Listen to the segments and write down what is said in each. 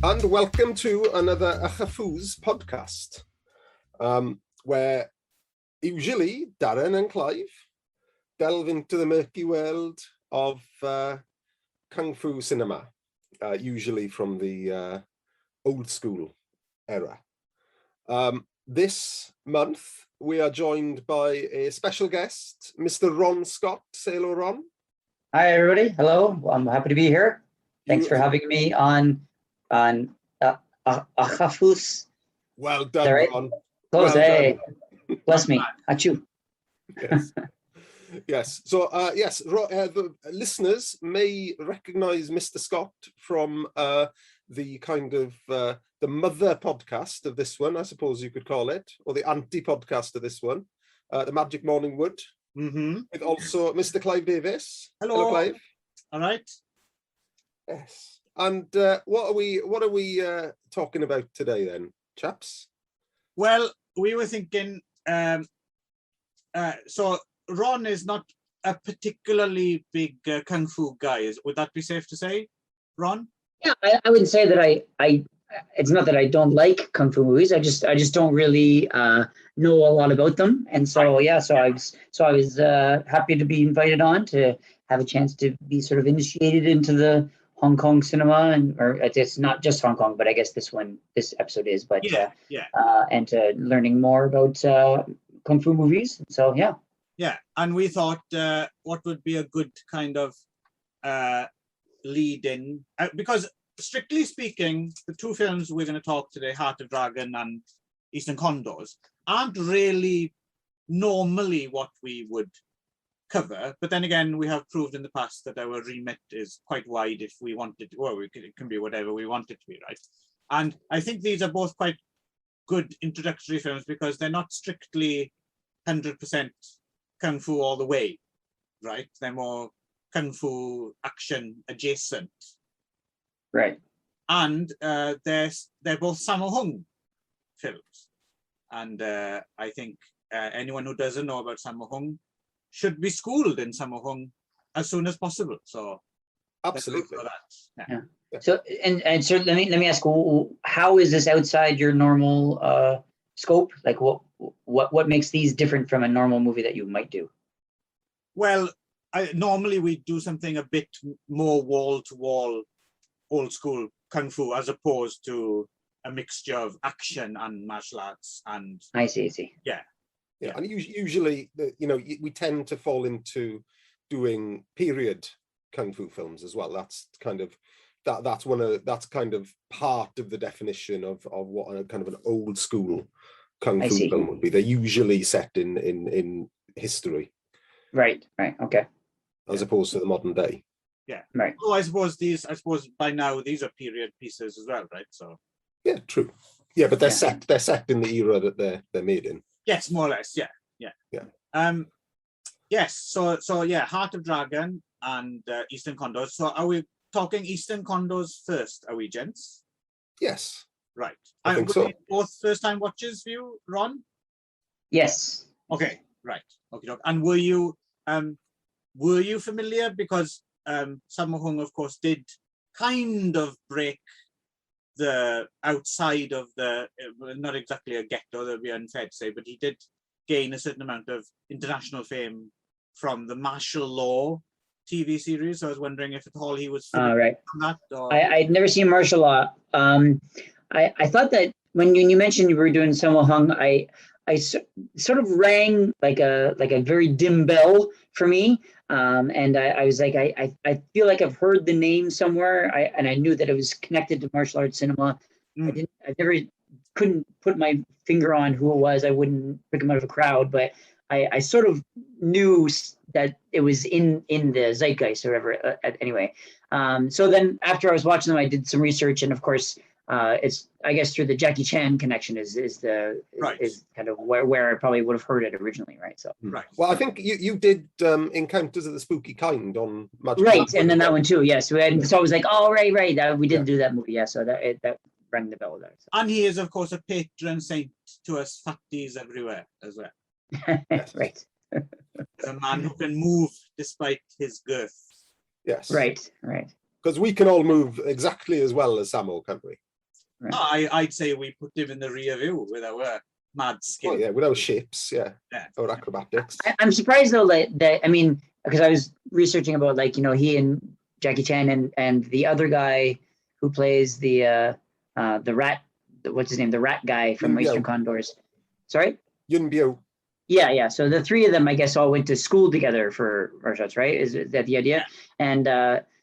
And welcome to another Ychyfus podcast, where usually Darren and Clive delve into the murky world of Kung Fu cinema, usually from the old school era. This month, we are joined by a special guest, Mr. Ron Scott. Say hello, Ron. Hi, everybody. Hello. I'm happy to be here. Thanks for having me on Ychyfus. Well done, right? Ron. Close. Well Hey, done. bless me. Achoo. Yes. Yes. So, the listeners may recognize Mr. Scott from the kind of the mother podcast of this one, I suppose you could call it, or the anti-podcast of this one, the Magic Morning Wood. Mm-hmm. With also Mr. Clive Davis. Hello, Clive. All right. Yes. And what are we talking about today then, chaps? Well, we were thinking. So Ron is not a particularly big kung fu guy. Would that be safe to say, Ron? Yeah, I wouldn't say that I. It's not that I don't like kung fu movies. I just don't really know a lot about them, and so Right. yeah. So I was happy to be invited on to have a chance to be sort of initiated into the Hong Kong cinema, or it's not just Hong Kong, but I guess this episode is. But and learning more about kung fu movies. So yeah. Yeah, and we thought what would be a good kind of lead in because. Strictly speaking, the two films we're going to talk today, Heart of Dragon and Eastern Condors, aren't really normally what we would cover. But then again, we have proved in the past that our remit is quite wide if we wanted to, well, it can be whatever we want it to be, right? And I think these are both quite good introductory films because they're not strictly 100% Kung Fu all the way, right? They're more Kung Fu action adjacent. Right. And they're both Sammo Hung films. And I think anyone who doesn't know about Sammo Hung should be schooled in Sammo Hung as soon as possible. So absolutely. Yeah. So and so let me ask, how is this outside your normal scope? Like what makes these different from a normal movie that you might do? Well, normally we do something a bit more wall-to-wall old school kung fu as opposed to a mixture of action and martial arts and I see. Yeah. And usually we tend to fall into doing period kung fu films as well. That's kind of that's kind of part of the definition of what a kind of an old school kung fu film would be. They're usually set in history. Right. Okay. As opposed to the modern day. Yeah. Right. Oh, I suppose by now these are period pieces as well, right? So. Yeah, true. Yeah, but they're set in the era that they're made in. Yes, more or less. Yeah. Yes. So yeah, Heart of Dragon and Eastern Condors. So are we talking Eastern Condors first? Are we, gents? Yes. Right. I think so. Both first-time watchers for you, Ron? Yes. Okay. Right. Okay. And were you familiar because Sammo Hung, of course, did kind of break the outside of the, not exactly a ghetto, that would be unfair to say, but he did gain a certain amount of international fame from the martial law TV series. So I was wondering if at all he was right. on that. Or... I'd never seen martial law. I thought that when you mentioned you were doing Sammo Hung, I sort of rang like a very dim bell for me. And I was like, I feel like I've heard the name somewhere. I knew that it was connected to martial arts cinema. I couldn't put my finger on who it was. I wouldn't pick him out of a crowd, but I sort of knew that it was in the zeitgeist or whatever. Anyway, so then after I was watching them, I did some research, and of course, it's, I guess, through the Jackie Chan connection is kind of where I probably would have heard it originally, right? So right. Well, I think you did Encounters of the Spooky Kind on Magic. Right, and then that one too, yes. So I was like, oh, right. We did do that movie, yeah. So that rang the bell there. So. And he is, of course, a patron saint to us fatties everywhere as well. Right. A man who can move despite his girth. Yes. Right. Because we can all move exactly as well as Sammo, can't we? Right. I'd say we put him in the rear view with our mad skill. Oh, yeah, with our ships, yeah, Yeah. our acrobatics. I'm surprised though that I mean, because I was researching about, like, you know, he and Jackie Chan and the other guy who plays the rat, what's his name, the rat guy from Yun Biao. Eastern Condors. Sorry. Yun Biao. Yeah. So the three of them, I guess, all went to school together for martial arts, right? Is that the idea? And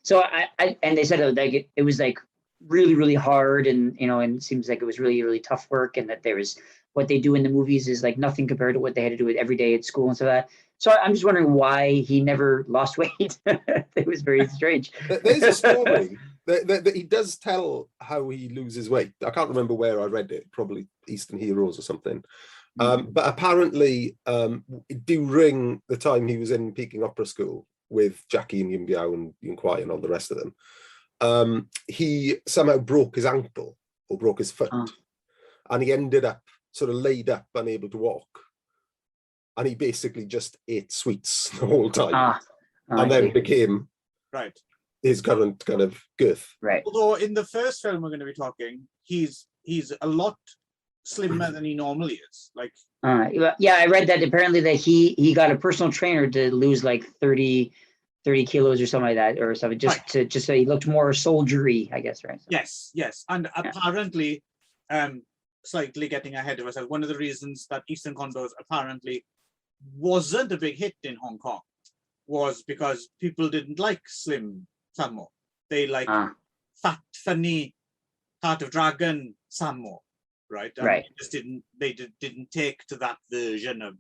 so I and they said like it was like really, really hard, and you know, and it seems like it was really, really tough work, and that there was what they do in the movies is like nothing compared to what they had to do every day at school and so that. So I'm just wondering why he never lost weight. It was very strange. There's a story that he does tell how he loses weight. I can't remember where I read it, probably Eastern Heroes or something. But apparently, during the time he was in Peking Opera School with Jackie and Yun Biao and Yun Kwai and all the rest of them, he somehow broke his ankle or broke his foot, and he ended up sort of laid up, unable to walk. And he basically just ate sweets the whole time, and then became his current kind of girth. Right. Although in the first film we're going to be talking, he's a lot slimmer than he normally is. Like, yeah, I read that apparently that he got a personal trainer to lose like 30 kilos or something like that, or something, just so he looked more soldiery, I guess, right? So. Yes, and apparently, slightly getting ahead of ourselves, one of the reasons that Eastern Condors apparently wasn't a big hit in Hong Kong was because people didn't like slim Sammo. They like fat, funny, Heart of Dragon Sammo, right? And right. They didn't take to that version of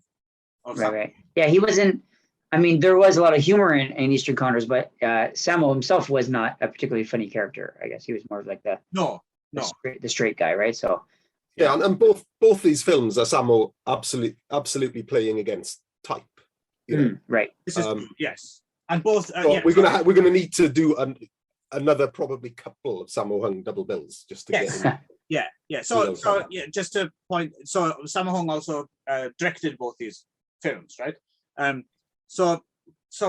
Sammo. Right. Yeah, he wasn't. I mean, there was a lot of humor in Eastern Condors, but Sammo himself was not a particularly funny character. I guess he was more of like the straight guy, right? So. Yeah, and both these films are Sammo absolutely playing against type. You know? Right. This is yes, and both. We're gonna need to do another probably couple of Sammo Hung double bills just to get in. Yeah. So just to point. So Sammo Hung also directed both these films, right? So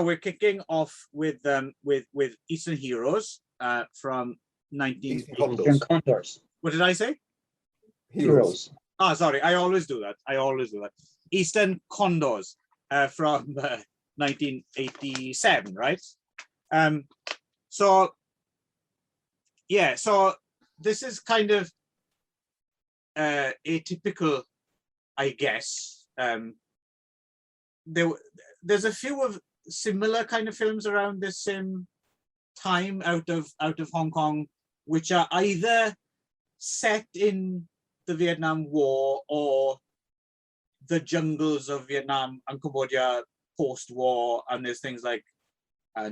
we're kicking off with Eastern Heroes from 19. Eastern Condors. What did I say? Heroes. Sorry, I always do that. Eastern Condors from 1987, right? So this is kind of atypical, I guess. There's a few of similar kind of films around this same time out of Hong Kong, which are either set in the Vietnam War or the jungles of Vietnam and Cambodia post-war, and there's things like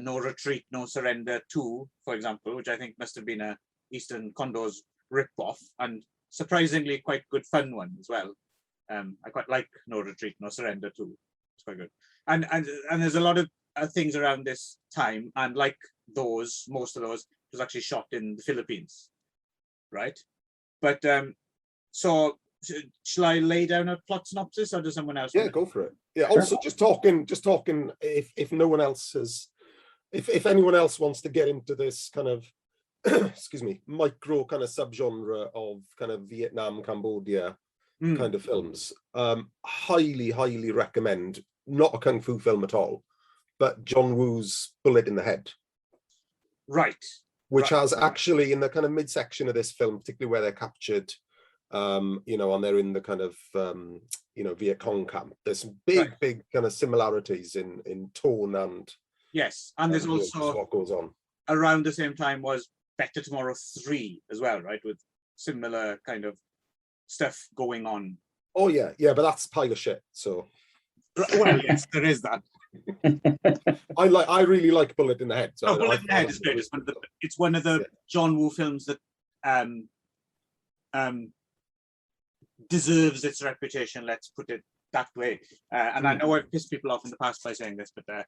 No Retreat, No Surrender 2, for example, which I think must have been a Eastern Condors rip-off, and surprisingly quite good fun one as well. I quite like No Retreat, No Surrender 2. It's quite good. And there's a lot of things around this time, and like those, most of those, it was actually shot in the Philippines, right? But so shall I lay down a plot synopsis, or does someone else? Yeah, go for it. Yeah. Also, just talking. If no one else has, if anyone else wants to get into this kind of, excuse me, micro kind of subgenre of kind of Vietnam, Cambodia kind of films, highly recommend. Not a kung fu film at all, but John Woo's Bullet in the Head. Right. Which has actually in the kind of midsection of this film, particularly where they're captured, and they're in the kind of, Viet Cong camp. There's some big kind of similarities in tone and. Yes, and there's also what goes on. Around the same time was Better Tomorrow 3 as well, right? With similar kind of stuff going on. Oh yeah, but that's pile of shit. So. Well, yes, there is that. I really like Bullet in the Head. So Bullet in the Head is great. It's one of the John Woo films that deserves its reputation. Let's put it that way. And I know I've pissed people off in the past by saying this, but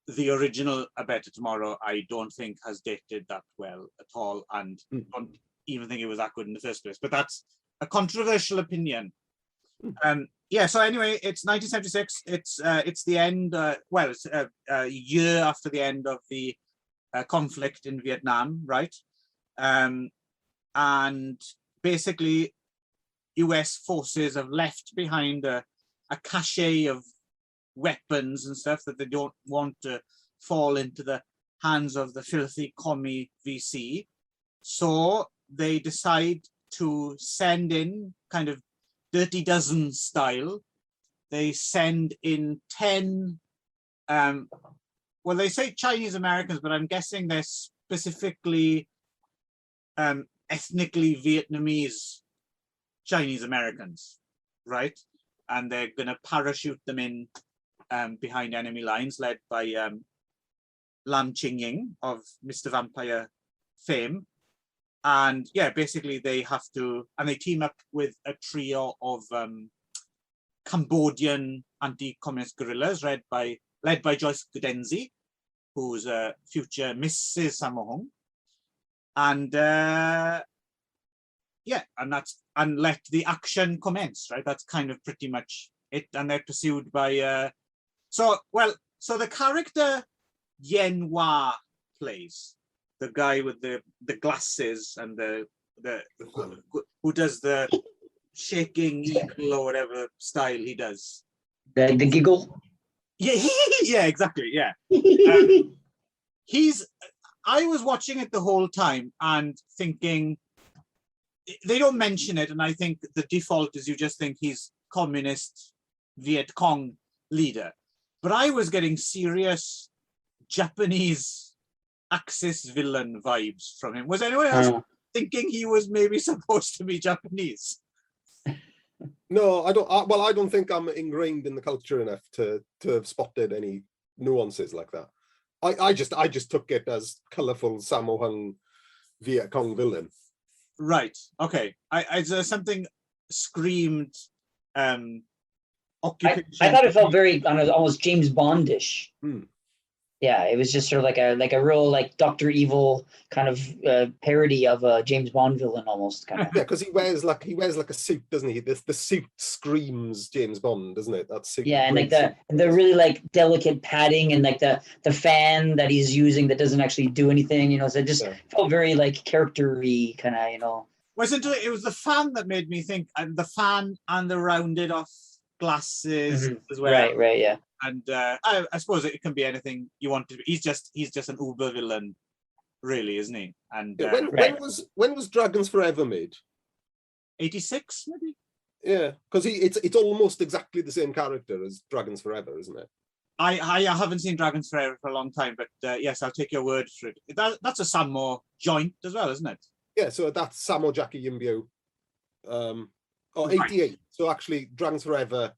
the original A Better Tomorrow, I don't think has dated that well at all, and don't even think it was that good in the first place. But that's a controversial opinion. So anyway, it's 1976. It's the end. It's a year after the end of the conflict in Vietnam, right? And basically US forces have left behind a cache of weapons and stuff that they don't want to fall into the hands of the filthy commie VC. So they decide to send in, kind of Dirty Dozen style, they send in 10, well, they say Chinese Americans, but I'm guessing they're specifically ethnically Vietnamese Chinese Americans, right? And they're going to parachute them in behind enemy lines, led by Lam Ching-ying of Mr. Vampire fame. And yeah, basically they have to, and they team up with a trio of Cambodian anti-communist guerrillas led by Joyce Gudenzi, who's a future Mrs. Sammo Hung. And yeah, and let the action commence, right? That's kind of pretty much it. And they're pursued by so the character Yen Hua plays, the guy with the glasses and the who does the shaking eagle or whatever style he does. The giggle. Yeah, yeah, exactly. Yeah. I was watching it the whole time and thinking, they don't mention it, and I think the default is you just think he's communist Viet Cong leader. But I was getting serious Japanese Axis villain vibes from him. Was anyone else thinking he was maybe supposed to be Japanese? No, I don't. Well, I don't think I'm ingrained in the culture enough to have spotted any nuances like that. I just took it as colourful Sammo Hung Viet Cong villain. Right. Okay. Something screamed occupation. I thought it felt very almost James Bondish. Hmm. Yeah, it was just sort of like a real like Dr. Evil kind of parody of a James Bond villain almost kind of. Yeah, because he wears like a suit, doesn't he? The suit screams James Bond, doesn't it? That suit. Yeah, and like the really like delicate padding and like the fan that he's using that doesn't actually do anything, so it just felt very like character-y kind of, Wasn't it? It was the fan that made me think, and the fan and the rounded off glasses as well. Right, yeah. And I suppose it can be anything you want to be. He's just an uber villain, really, isn't he? And when was Dragons Forever made? 86, maybe. Yeah, because it's almost exactly the same character as Dragons Forever, isn't it? I haven't seen Dragons Forever for a long time, but yes, I'll take your word for it. That's a Sammo joint as well, isn't it? Yeah, so that's Sammo Jackie Yimbyo. 88. Right. So actually, Dragons Forever.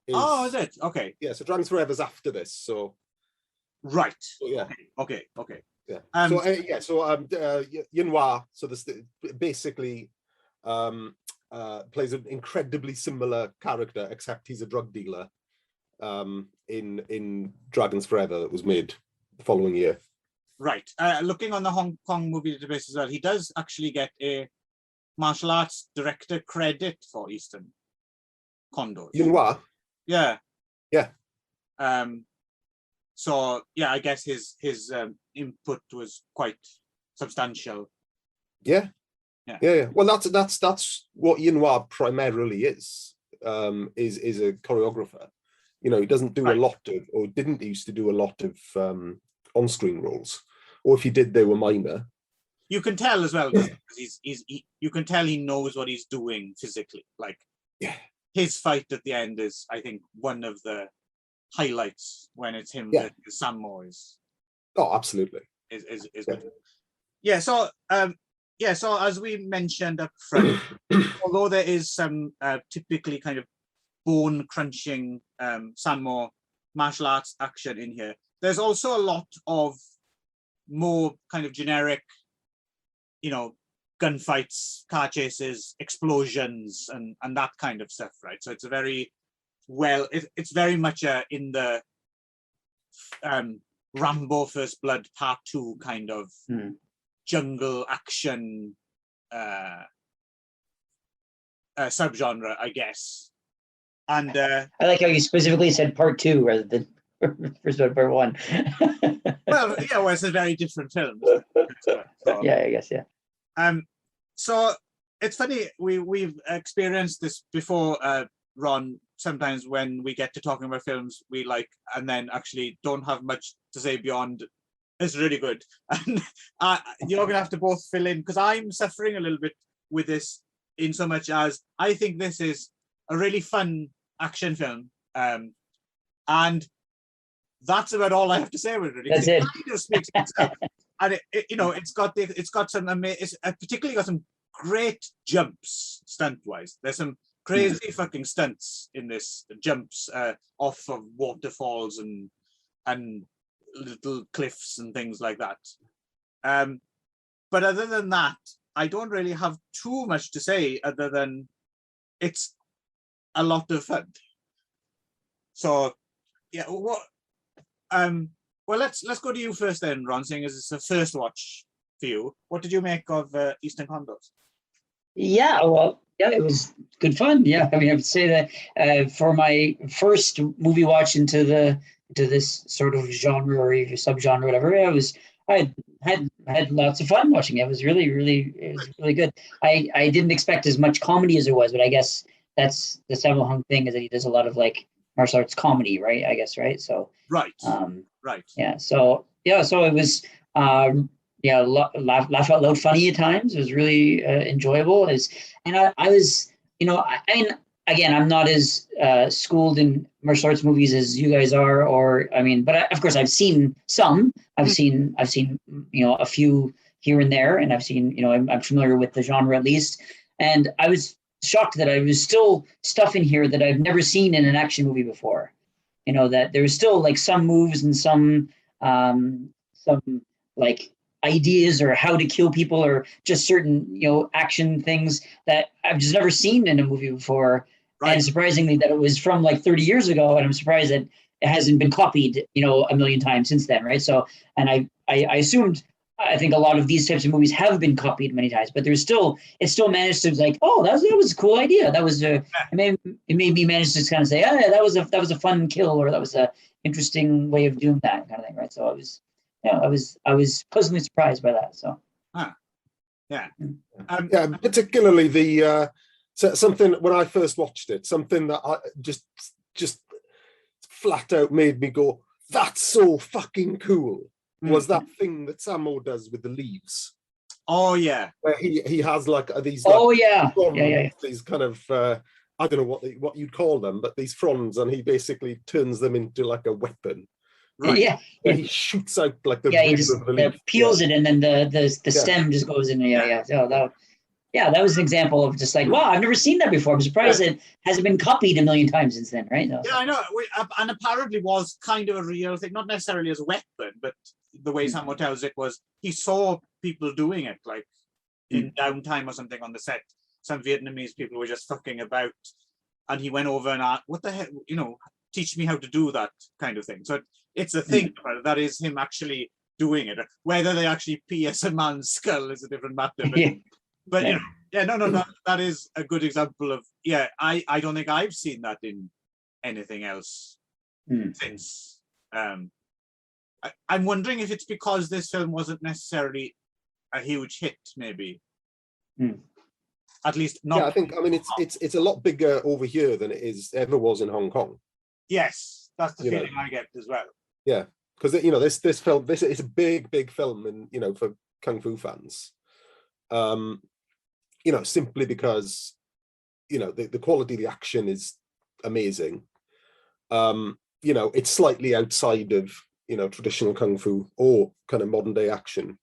Is it? Okay. Yeah, so Dragons Forever's after this, so. Right. So, yeah. Okay. Yeah. Yen Hua, so this basically plays an incredibly similar character, except he's a drug dealer in Dragons Forever that was made the following year. Right. Looking on the Hong Kong movie database as well, he does actually get a martial arts director credit for Eastern CONDORS. Yen Hua? Yeah. Yeah. So yeah, I guess his input was quite substantial. Yeah. Well, that's what Yen Hua primarily is a choreographer. He doesn't do a lot of, or didn't used to do a lot of on-screen roles, or if he did, they were minor. You can tell as well because you can tell he knows what he's doing physically. Like, yeah. His fight at the end is, I think, one of the highlights when it's him that Sammo is. Oh, absolutely. Is good. Yeah. So so as we mentioned up front, although there is some typically kind of bone crunching Sammo martial arts action in here, there's also a lot of more kind of generic, gunfights, car chases, explosions, and that kind of stuff, right? So it's a very it's very much in the Rambo First Blood Part 2 kind of jungle action subgenre, I guess. And I like how you specifically said Part 2 rather than First Blood Part 1. Well, it's a very different film. So, yeah, I guess, yeah. So it's funny, we've experienced this before, Ron. Sometimes when we get to talking about films we like and then actually don't have much to say beyond it's really good. And you're gonna have to both fill in, because I'm suffering a little bit with this in so much as I think this is a really fun action film, and that's about all I have to say with it. That's it. Kind of speaks for itself. And it's got some amazing, particularly got some great jumps stunt wise. There's some crazy fucking stunts in this, jumps off of waterfalls and little cliffs and things like that. But other than that, I don't really have too much to say other than it's a lot of fun. So yeah, well, let's go to you first then, Ron, seeing as it's a first watch for you. What did you make of Eastern Condors? Yeah, well, yeah, it was good fun. Yeah, I mean, I would say that for my first movie watch into this sort of genre or subgenre, whatever, I had lots of fun watching it. It was really good. I didn't expect as much comedy as it was, but I guess that's the Sammo Hung thing, is that he does a lot of like martial arts comedy, right? I guess, right? So right. Yeah. So it was laugh out loud funny at times. It was really enjoyable. I was, again, I'm not as schooled in martial arts movies as you guys are, but of course I've seen some. I've seen a few here and there, and I've seen, I'm familiar with the genre at least. And I was shocked that I was still stuff in here that I've never seen in an action movie before. That there was still like some moves and some like ideas or how to kill people or just certain action things that I've just never seen in a movie before. Right. And surprisingly that it was from like 30 years ago, and I'm surprised that it hasn't been copied a million times since then, right? So, and I assumed, I think a lot of these types of movies have been copied many times, but it still managed to like, oh, that was a cool idea. That was it made me manage to kind of say, oh, yeah, that was a fun kill, or that was a interesting way of doing that kind of thing, right? So I was pleasantly surprised by that. So, yeah, particularly the something when I first watched it, something that I just flat out made me go, that's so fucking cool. Was that thing that Sammo does with the leaves? Oh yeah, where he has like these. These kind of I don't know what you'd call them, but these fronds, and he basically turns them into like a weapon. Right. Yeah. He shoots out like the he just peels it, and then the stem just goes in. That was an example of just like, wow, I've never seen that before. I'm surprised it hasn't been copied a million times since then, right? Yeah, I know. And apparently was kind of a real thing, not necessarily as a weapon, but the way Sammo tells it was he saw people doing it, like in downtime or something on the set. Some Vietnamese people were just fucking about, and he went over and asked, what the heck, teach me how to do that kind of thing. So it's a thing, that is him actually doing it. Whether they actually pierce a man's skull is a different matter. But that is a good example of, I don't think I've seen that in anything else since. I'm wondering if it's because this film wasn't necessarily a huge hit, maybe. At least not. Yeah, it's a lot bigger over here than it ever was in Hong Kong. Yes, that's the feeling I get as well. Yeah, because this film, this is a big film, and for kung fu fans. Simply because, the quality of the action is amazing. It's slightly outside of, traditional kung fu or kind of modern day action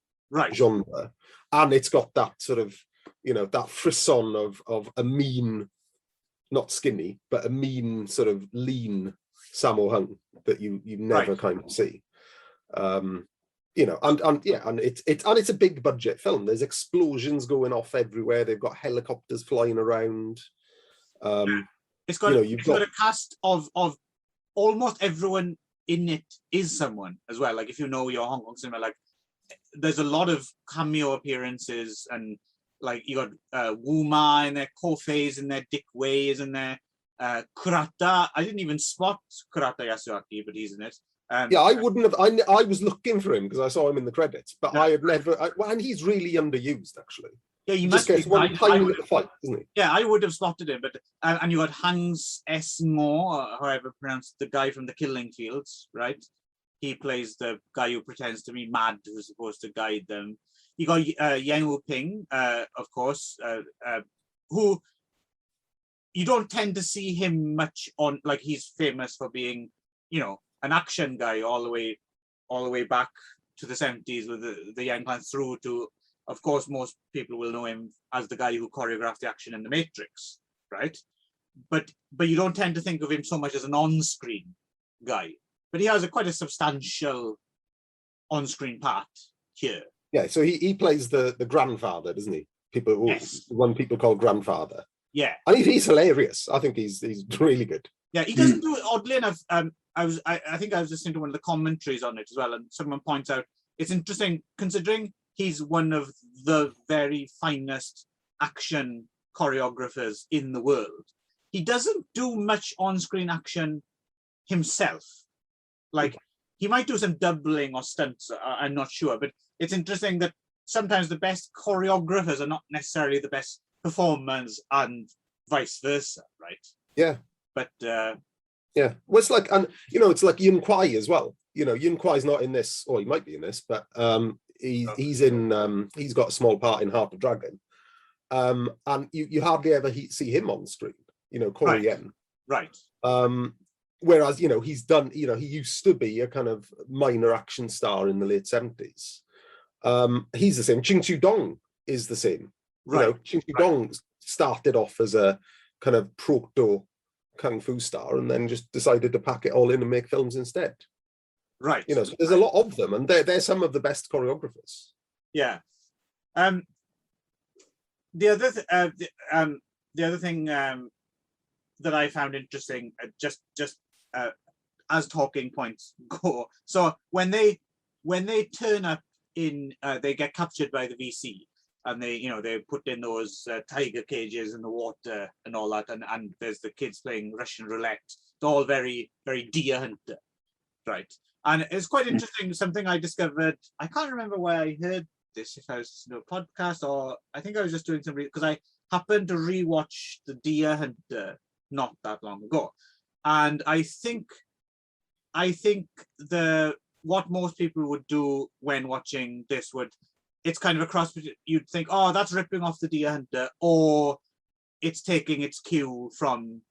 genre. And it's got that sort of, that frisson of a mean, not skinny, but a mean sort of lean Sammo Hung that you never kind of see. And it's a big budget film. There's explosions going off everywhere. They've got helicopters flying around. It's got a cast of almost everyone in it is someone as well. Like if you know your Hong Kong cinema, like there's a lot of cameo appearances, and like you got Wu Ma in there, Ko Fei's in there, Dick Wei is in there, Kurata. I didn't even spot Kurata Yasuaki, but he's in it. I wouldn't have. I was looking for him because I saw him in the credits, but I had never. And he's really underused, actually. Yeah, he He must just gets be. one tiny little fight, doesn't he? Yeah, I would have spotted him, but and you got Hans S. Moore, or however pronounced, the guy from the Killing Fields, right? He plays the guy who pretends to be mad, who's supposed to guide them. You got Yang Wu Ping, of course, who you don't tend to see him much on. Like, he's famous for being, you know, an action guy all the way back to the 70s with the Yang Clan through to. Of course, most people will know him as the guy who choreographed the action in The Matrix, right? But you don't tend to think of him so much as an on-screen guy. But he has quite a substantial on-screen part here. Yeah, so he plays the grandfather, doesn't he? Yes. One people call grandfather. Yeah. And he's hilarious. I think he's really good. Yeah, he doesn't do it, oddly enough. I think I was listening to one of the commentaries on it as well, and someone points out it's interesting considering he's one of the very finest action choreographers in the world. He doesn't do much on-screen action himself. Like, he might do some doubling or stunts, I'm not sure, but it's interesting that sometimes the best choreographers are not necessarily the best performers and vice versa, right? Yeah. But yeah, well, it's like, and you know, it's like Yun Kwai as well. You know, Yun Kwai's not in this, or he might be in this, but he's got a small part in Heart of Dragon, and you hardly ever see him on screen. You know, Corey Yen. Right. Whereas, you know, he's done. You know, he used to be a kind of minor action star in the late 70s. He's the same. Ching Chu Dong is the same. Right. You know, Ching Chu Dong started off as a kind of proto kung fu star, and then just decided to pack it all in and make films instead. Right. You know, so there's a lot of them, and they're some of the best choreographers. Yeah. The other thing that I found interesting, just as talking points go. So when they turn up in, they get captured by the VC, and they put in those tiger cages in the water and all that, and there's the kids playing Russian roulette. It's all very, very Deer Hunter, right? And it's quite interesting. Something I discovered. I can't remember where I heard this. If I was listening to a podcast, or I think I was just doing some because I happened to rewatch the Deer Hunter not that long ago, and I think what most people would do when watching this it's kind of a cross. You'd think, oh, that's ripping off the Deer Hunter, or it's taking its cue from,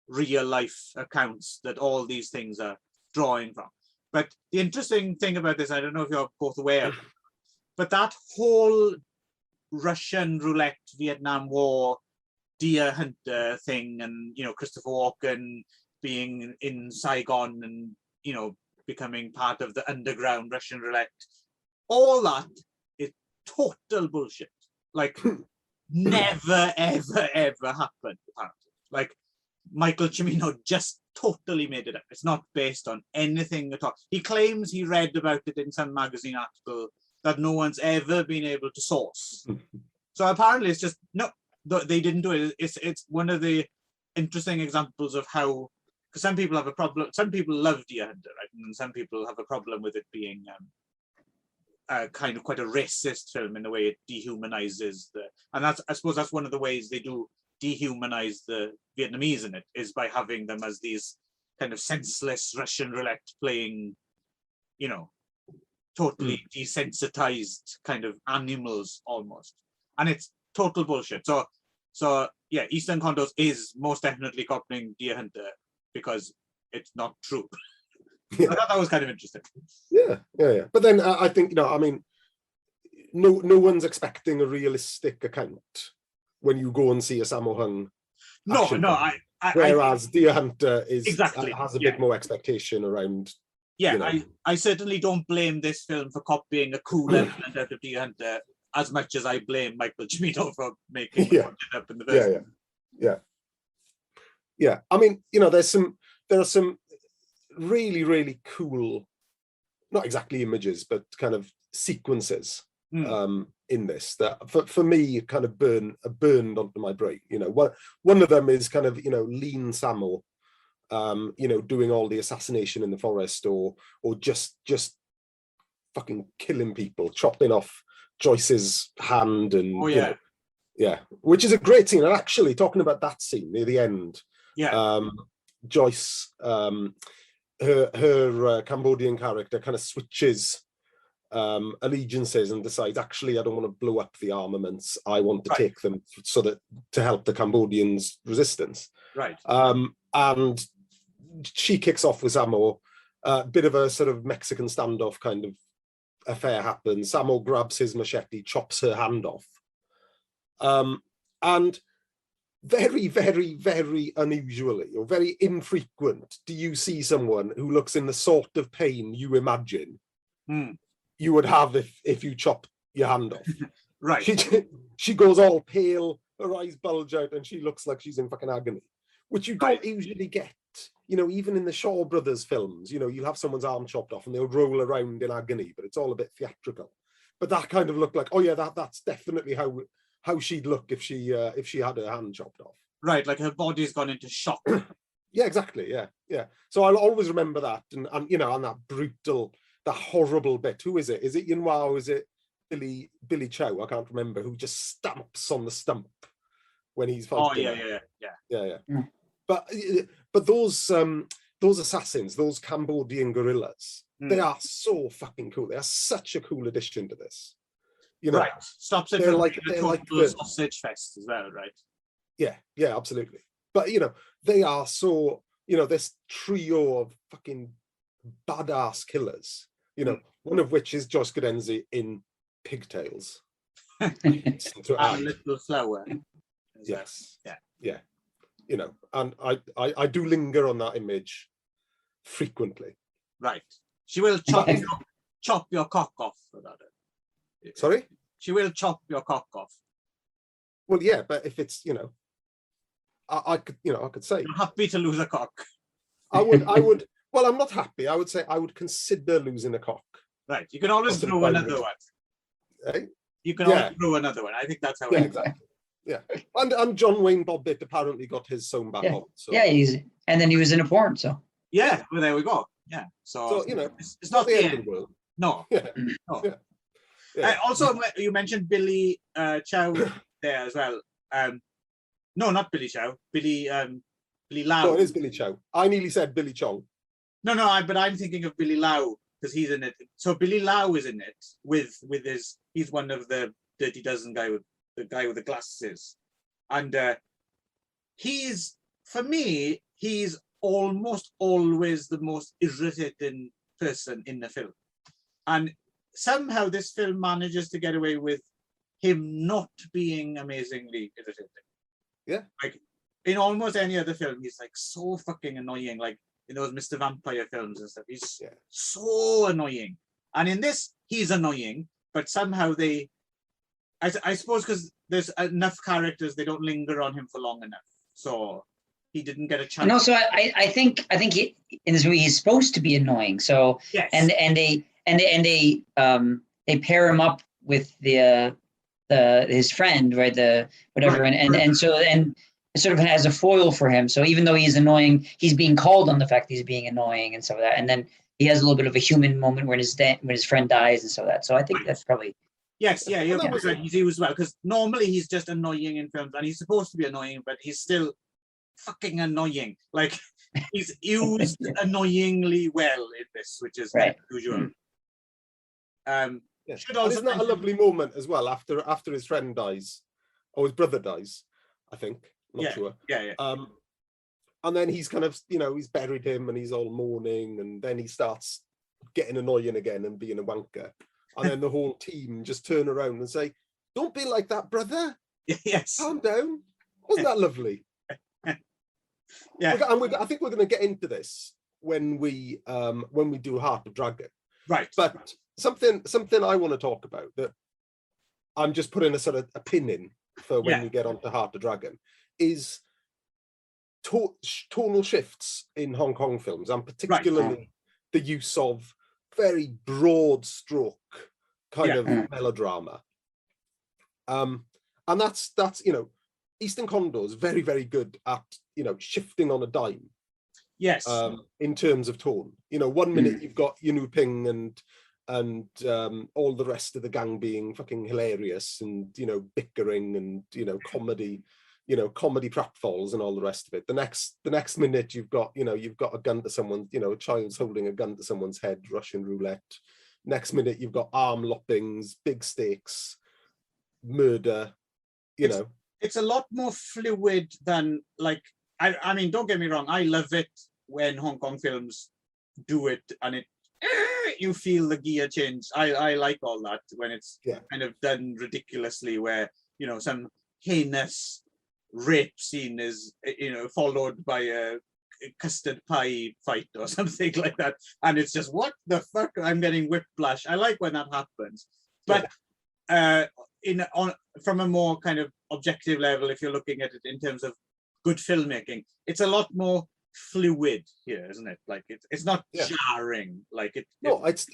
real life accounts that all these things are drawing from. But the interesting thing about this, I don't know if you're both aware of it, but that whole Russian roulette, Vietnam War, Deer Hunter thing, and Christopher Walken being in Saigon and becoming part of the underground Russian roulette, all that is total bullshit. Like, never, ever, ever happened, apparently. Like, Michael Cimino just totally made it up. It's not based on anything at all. He claims he read about it in some magazine article that no one's ever been able to source. So apparently it's just, no, they didn't do it. It's one of the interesting examples of how, because some people have a problem, some people love Deer Hunter, right? And some people have a problem with it being kind of quite a racist film in the way it dehumanizes and I suppose that's one of the ways they do dehumanize the Vietnamese in it, is by having them as these kind of senseless Russian roulette playing, totally desensitized kind of animals almost. And it's total bullshit. So yeah, Eastern Condors is most definitely copying Deer Hunter because it's not true. Yeah. I thought that was kind of interesting. Yeah. But then I think, no one's expecting a realistic account when you go and see a Sammo Hung. Whereas Deer Hunter exactly has a bit more expectation around. Yeah, I certainly don't blame this film for copying a cool element out of Deer Hunter as much as I blame Michael Cimino for making it up in the first. Yeah. I mean, there are some really, really cool, not exactly images, but kind of sequences in this that for me kind of burned onto my brain. One of them is kind of lean Sammo doing all the assassination in the forest, or just fucking killing people, chopping off Joyce's hand, and Oh, you yeah. know, yeah, which is a great scene. And actually, talking about that scene near the end, Yeah. Joyce, her Cambodian character kind of switches allegiances and decides, actually, I don't want to blow up the armaments. I want to take them so that to help the Cambodians' resistance. Right. And she kicks off with Sammo. A bit of a sort of Mexican standoff kind of affair happens. Sammo grabs his machete, chops her hand off. And very, very, very unusually, or very infrequent, do you see someone who looks in the sort of pain you imagine you would have if you chopped your hand off. Right. She goes all pale, her eyes bulge out, and she looks like she's in fucking agony, which you don't usually get. You know, even in the Shaw Brothers films, you know, you'll have someone's arm chopped off and they'll roll around in agony, but it's all a bit theatrical. But that kind of looked like, oh yeah, that's definitely how she'd look if she had her hand chopped off. Right, like her body's gone into shock. Yeah, exactly. Yeah. So I'll always remember that, and you know, and that brutal, that horrible bit. Who is it? Is it Yinhua? Or is it Billy Chow? I can't remember. Who just stamps on the stump when he's fighting. Oh yeah. But those assassins, those Cambodian guerrillas, they are so fucking cool. They are such a cool addition to this. You know, Stops it. They're from like being a total sausage fest as well, right? Yeah, absolutely. But you know, they are so, you know, this trio of fucking badass killers. You know, one of which is Josh Cadenzi in pigtails. And a little flower. Yes. Yeah. You know, and I do linger on that image frequently. Right. She will chop your cock off for that. Sorry? She will chop your cock off. Well, yeah, but if it's, you know, I could say. You're happy to lose a cock. I would. Well, I'm not happy. I would say I would consider losing a cock. Right. You can always throw another one. Eh? You can always throw another one. I think that's how. Yeah, exactly. Yeah, and John Wayne Bobbitt apparently got his sewn back on. So. Yeah, and then he was in a porn. So. Yeah, well, there we go. Yeah. So you know, it's not the end of the world. No. Yeah. No. Yeah. Also, you mentioned Billy Chow there as well. No, not Billy Chow. Billy Lau. No, it is Billy Chow. I nearly said Billy Chong. No, but I'm thinking of Billy Lau because he's in it. So Billy Lau is in it with his. He's one of the Dirty Dozen guy with the glasses, and he's, for me, he's almost always the most irritating person in the film, and somehow this film manages to get away with him not being amazingly irritating. Yeah, like in almost any other film, he's like so fucking annoying. Like in those Mr. Vampire films and stuff, he's so annoying. And in this, he's annoying, but somehow they, I suppose, because there's enough characters, they don't linger on him for long enough. So he didn't get a chance. And also, I think he, in this movie, he's supposed to be annoying. So yes. and they pair him up with his friend, right? The whatever, right. and so it sort of has a foil for him. So even though he's annoying, he's being called on the fact he's being annoying and some of that. And then he has a little bit of a human moment when his friend dies and so that. So I think that's probably. Yes, yeah, you're right. He was well, because normally he's just annoying in films, and he's supposed to be annoying, but he's still fucking annoying. Like he's used annoyingly well in this, which is unusual. Isn't that a lovely moment as well after his friend dies, or his brother dies? I think. I'm not sure. Yeah. And then he's kind of, you know, he's buried him and he's all mourning, and then he starts getting annoying again and being a wanker. And then the whole team just turn around and say, "Don't be like that, brother. Yes. Calm down." Wasn't that lovely? Yeah. I think we're going to get into this when we do Heart of Dragon. Right. But something I want to talk about that I'm just putting a sort of a pin in for when we get onto Heart of Dragon is tonal shifts in Hong Kong films, and particularly the use of very broad stroke kind of melodrama. And that's you know, Eastern CONDORS very, very good at, you know, shifting on a dime. Yes. In terms of tone, you know, 1 minute you've got Yinu Ping and and all the rest of the gang being fucking hilarious and, you know, bickering and, you know, comedy pratfalls and all the rest of it. The next minute you've got a gun to someone, you know, a child's holding a gun to someone's head, Russian roulette. Next minute you've got arm loppings, big stakes, murder, you know. It's a lot more fluid than, like, I mean, don't get me wrong, I love it when Hong Kong films do it and it you feel the gear change. I like all that when it's kind of done ridiculously, where, you know, some heinous rape scene is, you know, followed by a custard pie fight or something like that, and it's just, what the fuck, I'm getting whiplash. I like when that happens, but from a more kind of objective level, if you're looking at it in terms of good filmmaking, it's a lot more fluid here, isn't it? Like it's not jarring. Like it's balanced.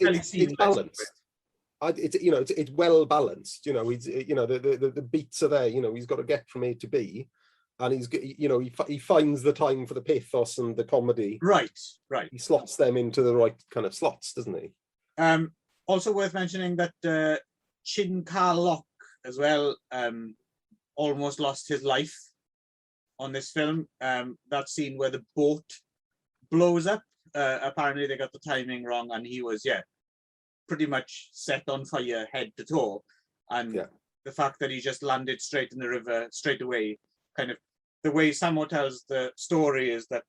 It's well balanced. You know, the beats are there. You know, he's got to get from A to B, and he finds the time for the pathos and the comedy. Right. He slots them into the right kind of slots, doesn't he? Also worth mentioning that Chin Ka Lok as well almost lost his life on this film. That scene where the boat blows up, apparently they got the timing wrong, and he was pretty much set on fire head to toe, and the fact that he just landed straight in the river straight away, kind of the way Sammo tells the story is that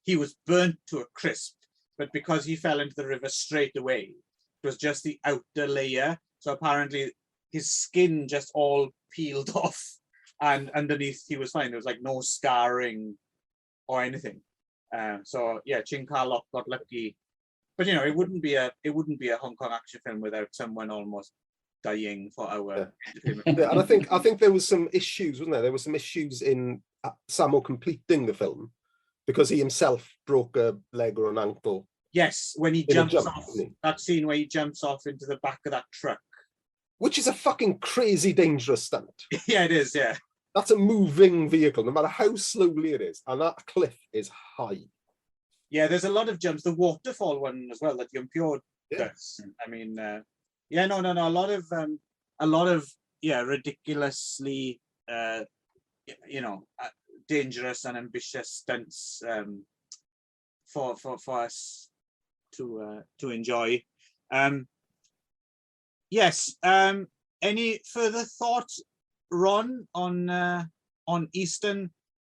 he was burnt to a crisp, but because he fell into the river straight away, it was just the outer layer, so apparently his skin just all peeled off, and underneath he was fine. There was like no scarring or anything. So yeah, Chin Ka Lok got lucky, but you know, it wouldn't be a Hong Kong action film without someone almost dying for our entertainment. And I think there was some issues, wasn't there? There were some issues in Sammo completing the film because he himself broke a leg or an ankle. Yes, when he jumps off, that scene where he jumps off into the back of that truck. Which is a fucking crazy dangerous stunt. Yeah, it is, yeah. That's a moving vehicle, no matter how slowly it is. And that cliff is high. Yeah, there's a lot of jumps. The waterfall one as well that Yumpyo does. I mean, a lot of ridiculously, dangerous and ambitious stunts for us to enjoy. Yes. Any further thoughts, Ron, on Eastern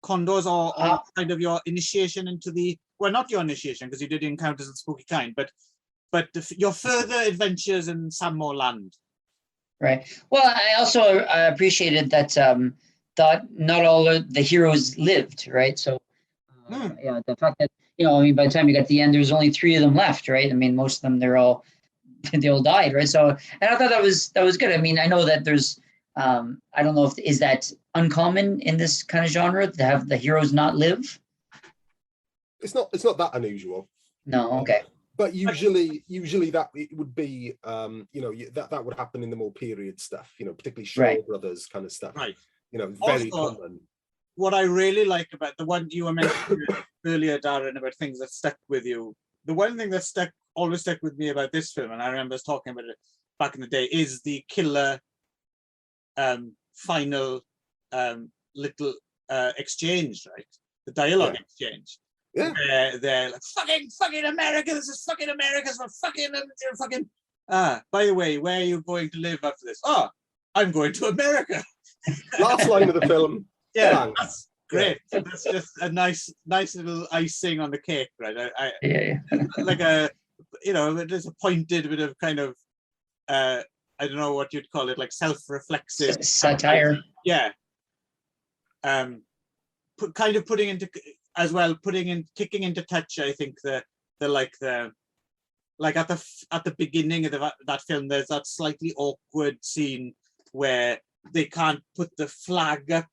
Condors or kind of your initiation into not your initiation because you did Encounters of the Spooky Kind, but your further adventures in Sammo land? Right. Well, I also appreciated that not all the heroes lived, right? So the fact that by the time you got to the end, there was only 3 of them left, right? I mean, most of them they all died, right? So, and I thought that was good. I mean, I know that there's I don't know is that uncommon in this kind of genre to have the heroes not live? It's not that unusual. No, okay. But usually that it would be that would happen in the more period stuff, particularly Shaw Brothers kind of stuff. Right. Very common. What I really like about the one you were mentioning earlier, Darren, about things that stuck with you. The one thing that always stuck with me about this film, and I remember us talking about it back in the day, is the killer final little exchange, right? The dialogue exchange. Yeah. They're like, fucking America, this is fucking America, so fucking. By the way, where are you going to live after this? Oh, I'm going to America. Last line of the film. Yeah, that's great. Yeah. That's just a nice little icing on the cake, right? Like there's a pointed bit of kind of, I don't know what you'd call it, like self-reflexive satire. Yeah. Kicking into touch, I think at the beginning of that film, there's that slightly awkward scene where they can't put the flag up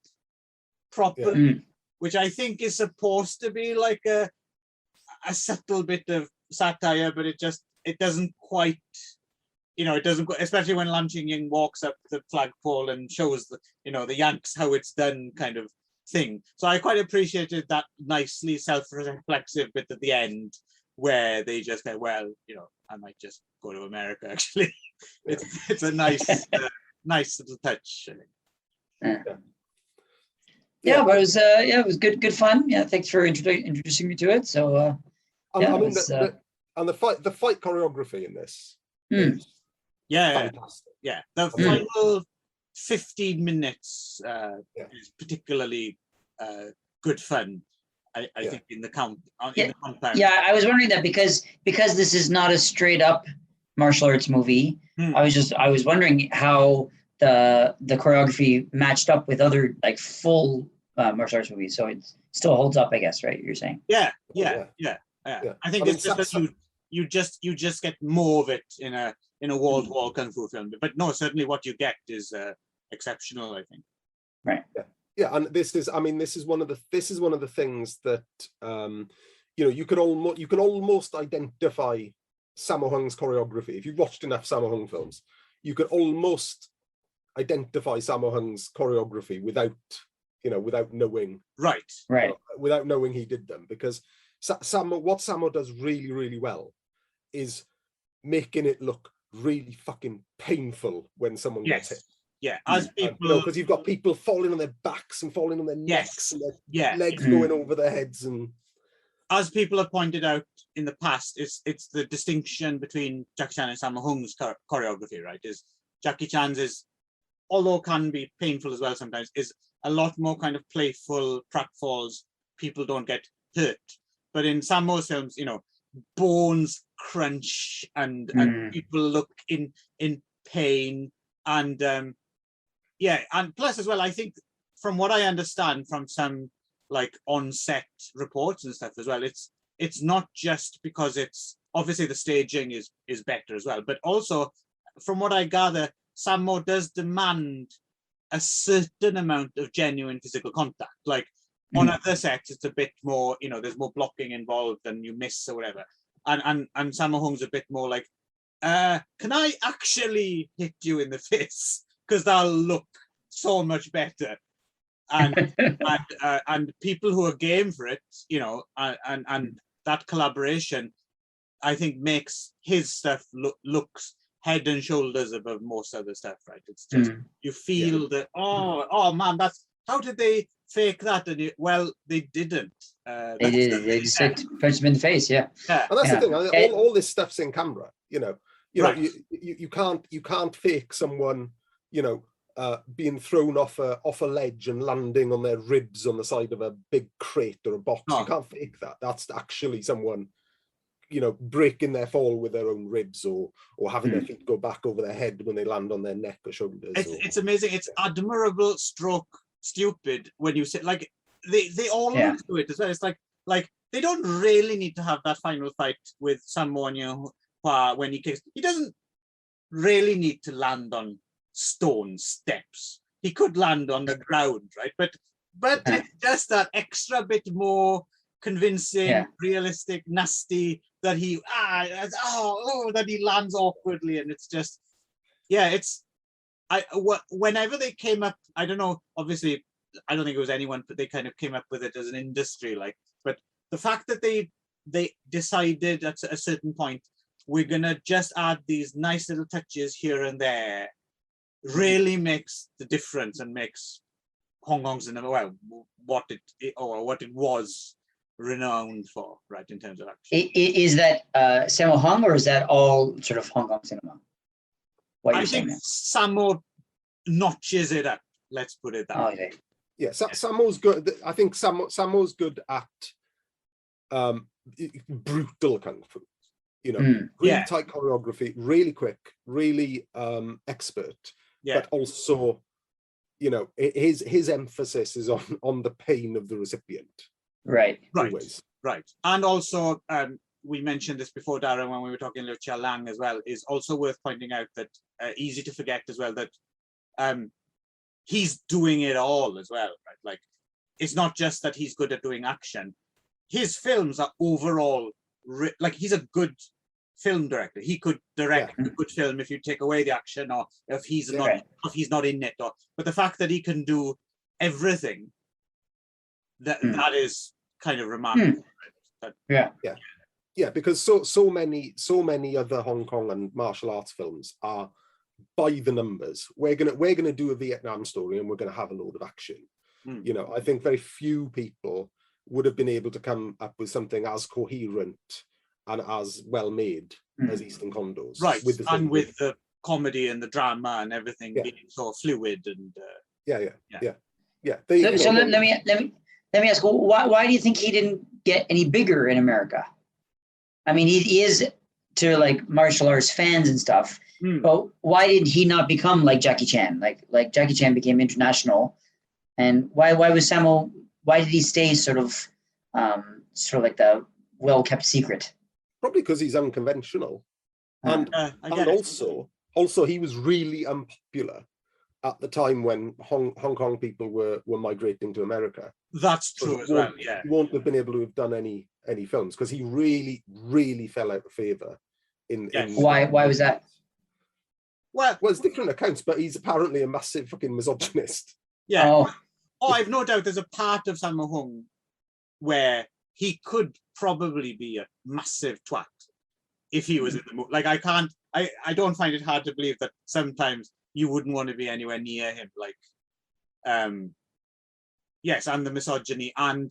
properly, which I think is supposed to be like a subtle bit of satire, but it doesn't quite, especially when Lam Ching Ying walks up the flagpole and shows the Yanks how it's done kind of thing. So I quite appreciated that nicely self-reflexive bit at the end where they just go, well, I might just go to America. Actually, it's a nice nice little touch. I think. But it was good fun. Yeah, thanks for introducing me to it. So the fight choreography in this is fantastic. Yeah, the final 15 minutes is particularly good fun. I think in the compound. Yeah, I was wondering that because this is not a straight up martial arts movie. I was wondering how the choreography matched up with other like full martial arts movies. So it still holds up, I guess, right? You're saying? Yeah. I think it's just that you just get more of it in a wall-to-wall kung fu film. But no, certainly what you get is exceptional, I think. Right. Yeah, and this is one of the things that you could almost identify Sammo Hung's choreography. If you've watched enough Sammo Hung films, you could almost identify Sammo Hung's choreography without knowing. Right. Without knowing he did them, because what Sammo does really, really well is making it look really fucking painful when someone gets hit. Yeah, as people, because you've got people falling on their backs and falling on their necks and their legs going over their heads, and as people have pointed out in the past, it's the distinction between Jackie Chan and Sammo Hung's choreography, right? Is Jackie Chan's is, although can be painful as well sometimes, is a lot more kind of playful pratfalls. People don't get hurt, but in Sammo's films, bones crunch and people look in pain, and and plus as well, I think from what I understand from some like on-set reports and stuff as well, it's not just because it's obviously the staging is better as well, but also from what I gather, Sammo does demand a certain amount of genuine physical contact. Like on other sets, it's a bit more, there's more blocking involved and you miss or whatever. And Sammo Hung's a bit more like, can I actually hit you in the face? Because that'll look so much better. And and people who are game for it, and that collaboration, I think makes his stuff looks head and shoulders above most other stuff, right? It's just you feel that oh man, that's how did they fake that? And they didn't. They did it. They just punched him in the face. Yeah. And that's the thing. All this stuff's in camera. Right. You can't fake someone, being thrown off a ledge and landing on their ribs on the side of a big crate or a box. No. You can't fake that. That's actually someone, breaking their fall with their own ribs or having their feet go back over their head when they land on their neck or shoulders. It's amazing. It's admirable stroke stupid when you say, like, they all do it as well. It's like they don't really need to have that final fight with Sammo when he kicks. He doesn't really need to land on stone steps. He could land on the ground, right? But it's just that extra bit more convincing, realistic, nasty that he that he lands awkwardly, and it's just whenever they came up, I don't know, obviously I don't think it was anyone, but they kind of came up with it as an industry, but the fact that they decided at a certain point, we're gonna just add these nice little touches here and there, really makes the difference and makes Hong Kong cinema what it was renowned for, right, in terms of action. Is that Sammo Hung, or is that all sort of Hong Kong cinema? I think Sammo notches it up. Let's put it that way. Okay. Yeah, Sammo's good. I think Sammo's good at brutal kung fu. Really tight choreography, really quick, really expert. Yeah. But also, his emphasis is on the pain of the recipient. Right. Always. Right. And also, we mentioned this before, Darren, when we were talking Liu Chia Lang as well, is also worth pointing out that easy to forget as well that he's doing it all as well, right? Like, it's not just that he's good at doing action. His films are overall, he's a good film director. He could direct a good film if you take away the action, or if he's not in it. But the fact that he can do everything, that is kind of remarkable. Yeah. Yeah, because so many other Hong Kong and martial arts films are by the numbers. We're gonna do a Vietnam story and we're gonna have a load of action. You know, I think very few people would have been able to come up with something as coherent and as well made as Eastern Condors. Right, with the comedy and the drama and everything being so fluid and yeah. So let me ask, why do you think he didn't get any bigger in America? I mean, he is to like martial arts fans and stuff, but why did he not become like Jackie Chan? Like Jackie Chan became international, and why was Sammo? Why did he stay sort of like the well-kept secret? Probably because he's unconventional, and also he was really unpopular at the time when Hong Kong people were migrating to America. That's true as well. Yeah, he won't have been able to have done any films because he really fell out of favor. Why was that? Well, it's different accounts, but he's apparently a massive fucking misogynist. Yeah. Oh, I've no doubt there's a part of Sammo Hung where he could probably be a massive twat if he was in the movie. Like I don't find it hard to believe that sometimes you wouldn't want to be anywhere near him. Like, yes, and the misogyny and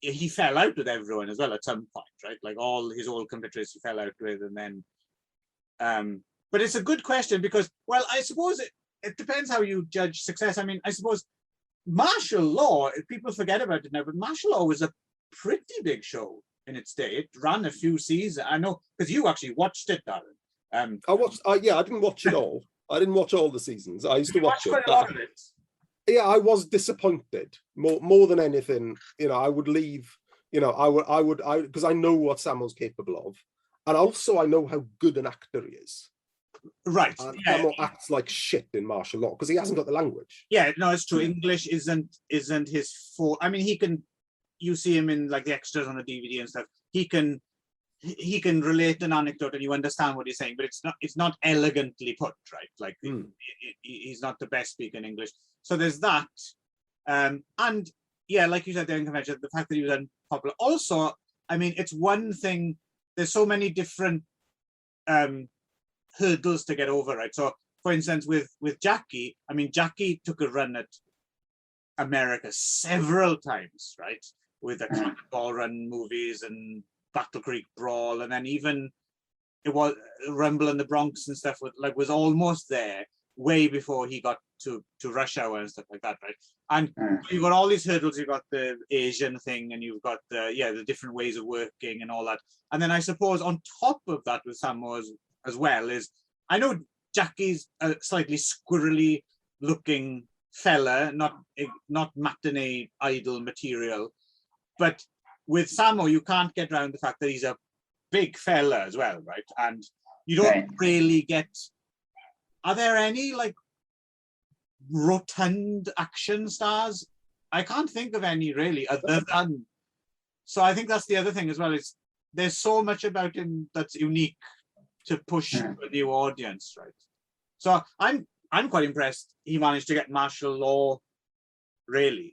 he fell out with everyone as well at some point, right? Like all his old compatriots he fell out with, and then, but it's a good question because, well, I suppose it depends how you judge success. I mean, I suppose martial law, people forget about it now, but martial law was a pretty big show in its day. It ran a few seasons. I know because you actually watched it, Darren. I watched. I didn't watch it all. I didn't watch all the seasons. I used to watch it. Quite a lot of it. Yeah, I was disappointed more than anything. You know, I would leave. You know, I would because I know what Sammo's capable of, and also I know how good an actor he is. Right. Sammo acts like shit in martial law because he hasn't got the language. Yeah, no, it's true. English isn't his fault. I mean, he can. You see him in like the extras on the DVD and stuff. He can relate an anecdote and you understand what he's saying, but it's not elegantly put, right? Like he's not the best speaker in English. So there's that. And yeah, like you said, the unconventional, the fact that he was unpopular. Also, I mean, it's one thing. There's so many different hurdles to get over, right? So, for instance, with Jackie, I mean, Jackie took a run at America several times, right? With the Cannonball Run movies and Battle Creek Brawl, and then even it was Rumble in the Bronx and stuff. Was almost there way before he got to Rush Hour and stuff like that, right? And you've got all these hurdles. You've got the Asian thing, and you've got the different ways of working and all that. And then I suppose on top of that, with Sammo as well, is I know Jackie's a slightly squirrely looking fella, not matinee idol material, but with Sammo, you can't get around the fact that he's a big fella as well, right? And you don't really get. Are there any like rotund action stars? I can't think of any really, other than. So I think that's the other thing as well. Is there's so much about him that's unique to push a new audience, right? So I'm quite impressed. He managed to get martial law, really.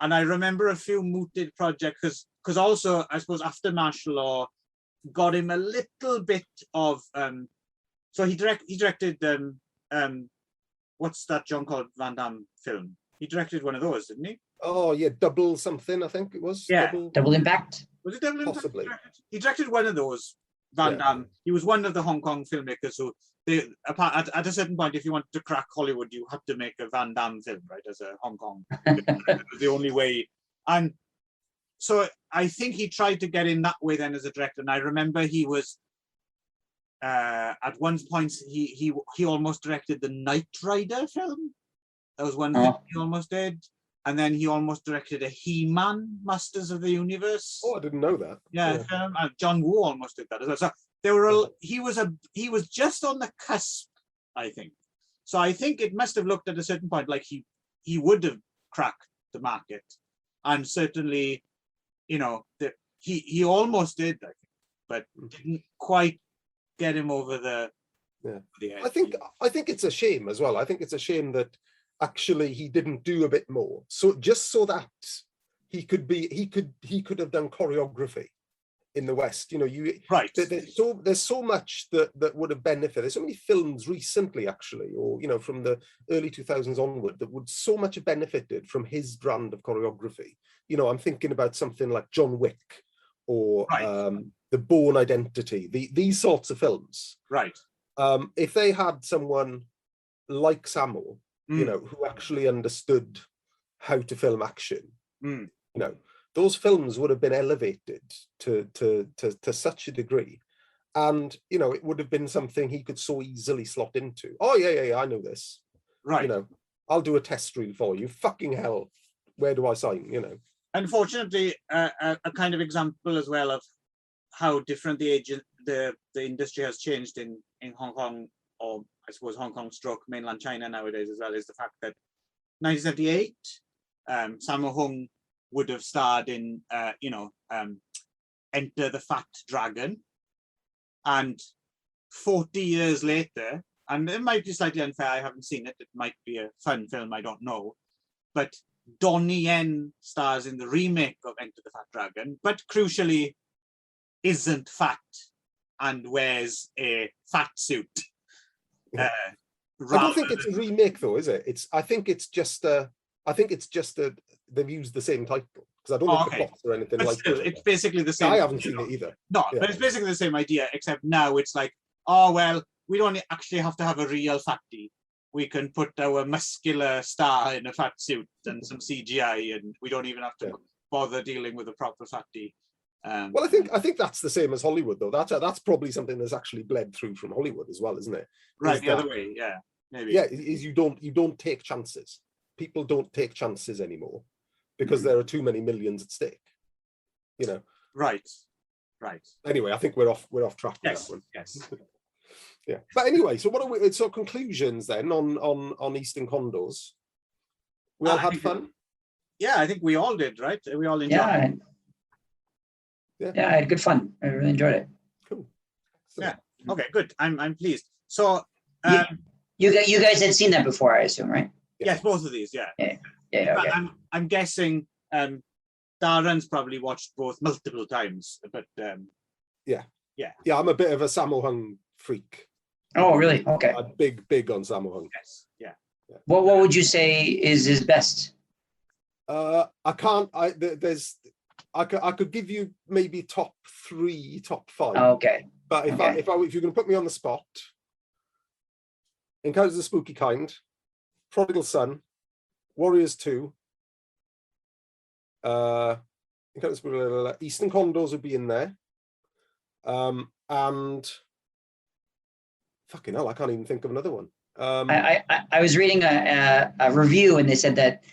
And I remember a few mooted projects because also I suppose after martial law got him a little bit of so he directed what's that Jean-Claude Van Damme film? He directed one of those, didn't he? Oh yeah, Double something, I think it was. Yeah, Double Impact. Was it Double Impact? Possibly. He directed one of those. Van Damme. He was one of the Hong Kong filmmakers who, at a certain point, if you wanted to crack Hollywood, you had to make a Van Damme film, right? As a Hong Kong, it was the only way. And so I think he tried to get in that way then as a director. And I remember he was at one point he almost directed the Knight Rider film. That was one thing he almost did. And then he almost directed a He-Man, Masters of the Universe. Oh, I didn't know that. Yeah. Film. John Woo almost did that as well. So there were he was just on the cusp, I think. So I think it must have looked at a certain point like he would have cracked the market, and certainly, you know, he almost did, I think, but didn't quite get him over the edge. I think it's a shame as well. I think it's a shame that actually he didn't do a bit more, so just so that he could have done choreography in the West. You know, Right. there's so much that would have benefited. There's so many films recently, actually, or you know, from the early 2000s onward, that would so much have benefited from his brand of choreography. You know, I'm thinking about something like John Wick or The Bourne Identity. These sorts of films. Right. If they had someone like Sammo, you know, who actually understood how to film action, you know, those films would have been elevated to such a degree, and you know, it would have been something he could so easily slot into. Oh yeah, I know this. Right. You know, I'll do a test reel for you. Fucking hell, where do I sign? You know. Unfortunately, a kind of example as well of how different the industry has changed in Hong Kong, or I suppose Hong Kong stroke mainland China nowadays as well, is the fact that 1978, Sammo Hung would have starred in, Enter the Fat Dragon. And 40 years later, and it might be slightly unfair, I haven't seen it, it might be a fun film, I don't know, but Donnie Yen stars in the remake of Enter the Fat Dragon, but crucially isn't fat and wears a fat suit. I don't think it's a remake though, is it? I think it's just they've used the same title, because I don't think the plots or anything like still, that. It's basically the same. I haven't seen it either. No, but it's basically the same idea, except now it's like, oh well, we don't actually have to have a real fatty. We can put our muscular star in a fat suit and some CGI, and we don't even have to bother dealing with a proper fatty. Well, I think that's the same as Hollywood, though. That's probably something that's actually bled through from Hollywood as well, isn't it? Right, the other way, yeah, maybe. Yeah, is you don't take chances. People don't take chances anymore because there are too many millions at stake. You know. Right. Anyway, I think we're off track with that one. Yes. Yeah, but anyway, so what are we? So conclusions then on Eastern Condors. We all had fun. Yeah, I think we all did, right? We all enjoyed it. Yeah, I had good fun. I really enjoyed it. Cool. Yeah. Okay, good. I'm pleased. So you guys had seen that before, I assume, right? Yes, both of these. Yeah. Okay. I'm guessing Darren's probably watched both multiple times, but yeah, I'm a bit of a Sammo Hung freak. Oh, really? Okay. I'm big on Sammo Hung. Yes. Yeah. What would you say is his best? I could give you maybe top 3, top 5. Oh, okay. But if you're going to put me on the spot, Encounters of the Spooky Kind, Prodigal Son, Warriors 2, Eastern Condors would be in there, and fucking hell, I can't even think of another one. I was reading a review, and they said that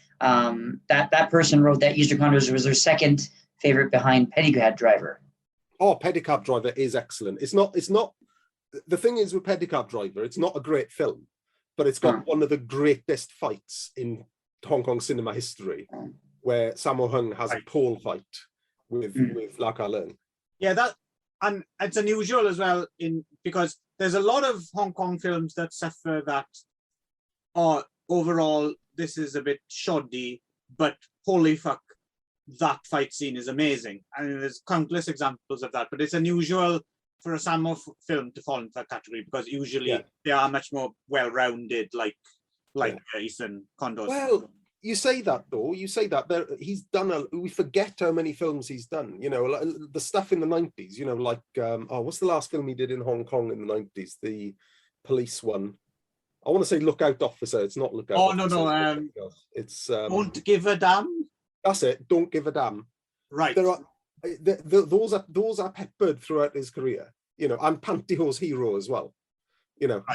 that person wrote that Eastern Condors was their second favorite behind Pedicab Driver. Oh, Pedicab Driver is excellent. It's not. The thing is with Pedicab Driver, it's not a great film, but it's got one of the greatest fights in Hong Kong cinema history, where Sammo Hung has a pole fight with Lak Leung. Yeah, and it's unusual as well because there's a lot of Hong Kong films that suffer that. Overall, this is a bit shoddy, but holy fuck, that fight scene is amazing. And there's countless examples of that, but it's unusual for a Sammo film to fall into that category, because usually they are much more well-rounded, like Eastern Condors. Well, you say that though. You say that he's done. We forget how many films he's done. You know, the stuff in the 90s. You know, like what's the last film he did in Hong Kong in the 90s? The police one. I want to say Look Out Officer. It's not Look Out. Oh Officer, no. It's Don't Give a Damn. That's it. Don't Give a Damn. Right. There are those are peppered throughout his career. You know, and Pantyhose Hero as well. You know,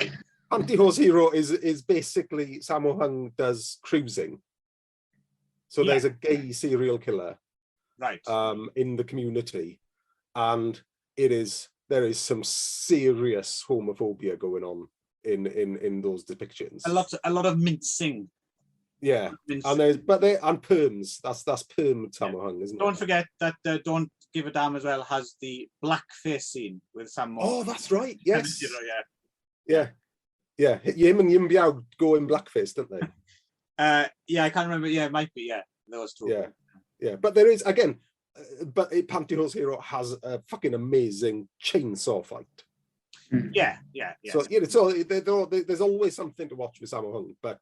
Pantyhose Hero is basically Sammo Hung does cruising. So there's a gay serial killer, in the community, and there is some serious homophobia going on in those depictions. A lot of mincing. Yeah, and and perms. That's perm Sammo Hung, isn't it? Don't forget that Don't Give a Damn as well has the blackface scene with Sammo. Oh, that's right. Yes. Yeah. Yim and Yim Biao go in blackface, don't they? I can't remember. Yeah, it might be. Yeah, those two. Yeah. But there is, again, but Pantyhose Hero has a fucking amazing chainsaw fight. Yeah. So there's always something to watch with Sammo Hung, but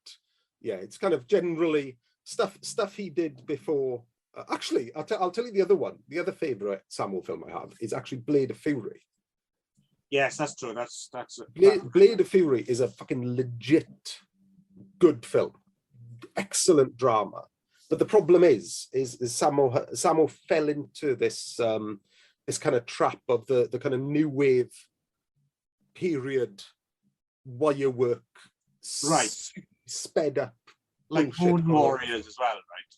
yeah, it's kind of generally stuff he did before. Actually, I'll tell you the other one. The other favorite Sammo film I have is actually Blade of Fury. Yes, that's true. That's Blade of Fury is a fucking legit good film, excellent drama. But the problem is Sammo fell into this this kind of trap of the kind of new wave period wire work, right, sped up, like Moon Warriors as well, right?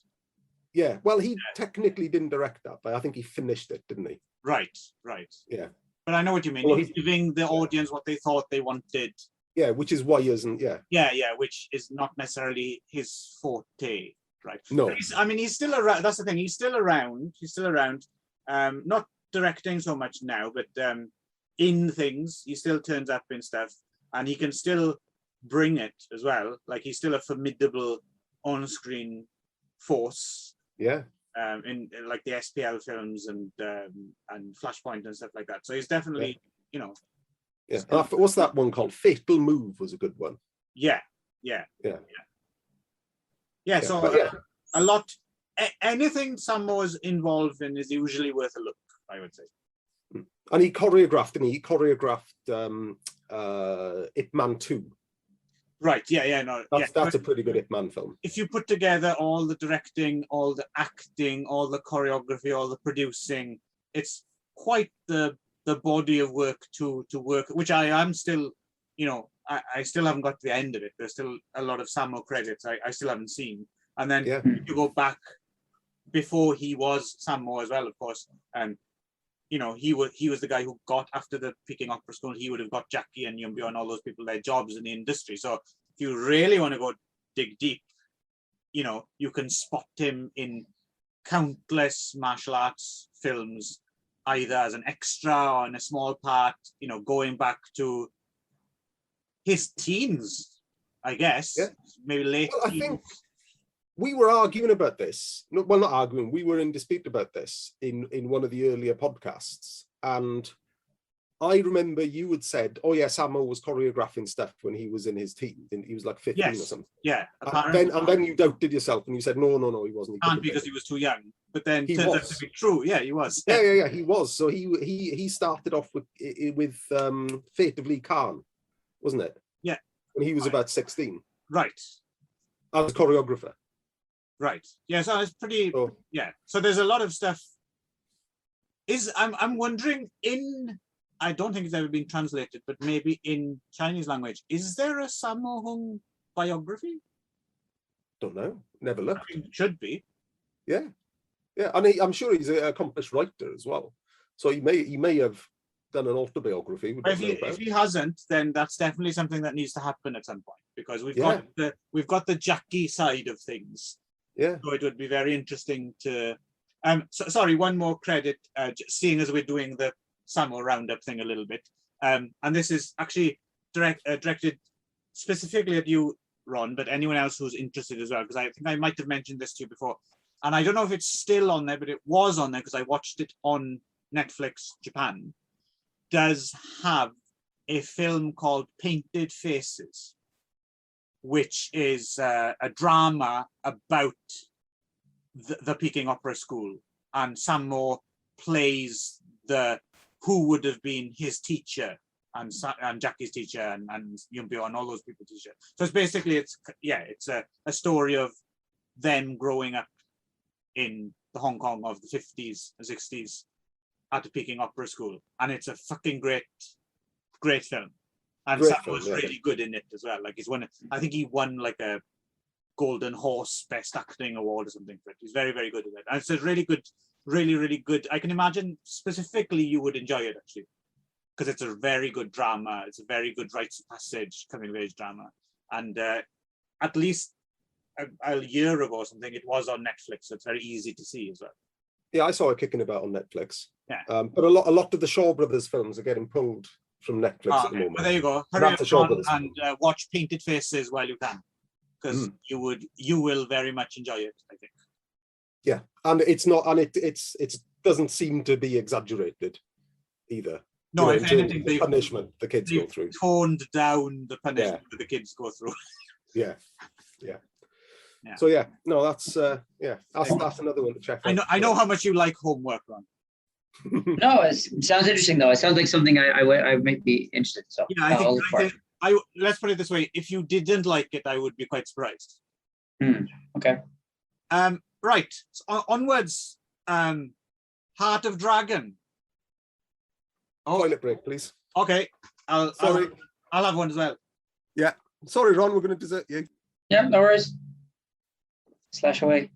Yeah, well, he technically didn't direct that, but I think he finished it, didn't he? Right. Yeah. But I know what you mean. Well, he's giving the audience what they thought they wanted. Yeah, which is wires and Yeah, which is not necessarily his forte, right? No. He's still around. That's the thing. He's still around. Not directing so much now, but in things, he still turns up in stuff, and he can still bring it as well. Like, he's still a formidable on-screen force. Yeah. In like the SPL films and Flashpoint and stuff like that. So he's definitely, Yeah. What's that one called? Fatal Move was a good one. Yeah. So a lot. Anything Sammo's involved in is usually worth a look, I would say. And he choreographed Ip Man 2. Right. That's a pretty good Ip Man film. If you put together all the directing, all the acting, all the choreography, all the producing, it's quite the body of work to work, which I am still, I still haven't got to the end of it. There's still a lot of Sammo credits I still haven't seen. And then you go back before he was Sammo as well, of course. And he was the guy who got, after the Peking Opera School, he would have got Jackie and Yumbyo and all those people their jobs in the industry. So if you really want to go dig deep, you can spot him in countless martial arts films, either as an extra or in a small part, going back to his teens, I guess, maybe late teens. I think we were arguing about this. Well, not arguing. We were in dispute about this in one of the earlier podcasts. And I remember you had said, oh, yeah, Sammo was choreographing stuff when he was in his teens. He was like 15 or something. Yeah. And then you doubted yourself and you said, no, he wasn't. He can't, because he was too young. But then it turns out to be true. Yeah, he was. Yeah, he was. So he started off with Fate of Lee Khan, wasn't it? Yeah. When he was about 16. Right. As a choreographer. Right. Yeah, so it's pretty. So there's a lot of stuff. I'm wondering, I don't think it's ever been translated, but maybe in Chinese language, is there a Sammo Hung biography? Don't know. Never looked. I think it should be. Yeah. And I'm sure he's an accomplished writer as well. So he may have done an autobiography. If he hasn't, then that's definitely something that needs to happen at some point, because we've got the Jackie side of things. Yeah. So it would be very interesting to. Sorry, one more credit, seeing as we're doing the Sammo roundup thing a little bit. And this is actually directed specifically at you, Ron, but anyone else who's interested as well, because I think I might have mentioned this to you before. And I don't know if it's still on there, but it was on there because I watched it on Netflix Japan. Does have a film called Painted Faces, which is a drama about the Peking Opera School, and Sammo plays who would have been his teacher and Jackie's teacher and Yumbyo and all those people's teacher. So it's basically it's a story of them growing up in the Hong Kong of the 50s and 60s at the Peking Opera School, and it's a fucking great film. And Sammo was really good in it as well. Like, I think he won like a Golden Horse Best Acting Award or something for it. He's very, very good at it. And it's a really good, really, really good. I can imagine specifically you would enjoy it, actually, because it's a very good drama. It's a very good rites of passage, coming of age drama. And at least a year ago or something, it was on Netflix, so it's very easy to see as well. Yeah, I saw it kicking about on Netflix. Yeah. But a lot of the Shaw Brothers films are getting pulled from Netflix at the moment. Well, there you go. Hurry up and watch Painted Faces while you can, because you will very much enjoy it, I think. Yeah, and it's not, and it doesn't seem to be exaggerated either. No, You know, if in terms anything, of the punishment the kids go through. toned down the punishment that the kids go through. Yeah. Yeah. So yeah, no, that's another one to check out. I know how much you like homework, Ron. No, it sounds interesting though. It sounds like something I might be interested. So Yeah, I think let's put it this way: if you didn't like it, I would be quite surprised. Okay. Right. So onwards. Heart of Dragon. Oh, toilet break, please. Okay. I'll have one as well. Yeah. Sorry, Ron, we're going to desert you. Yeah, no worries. Slash away.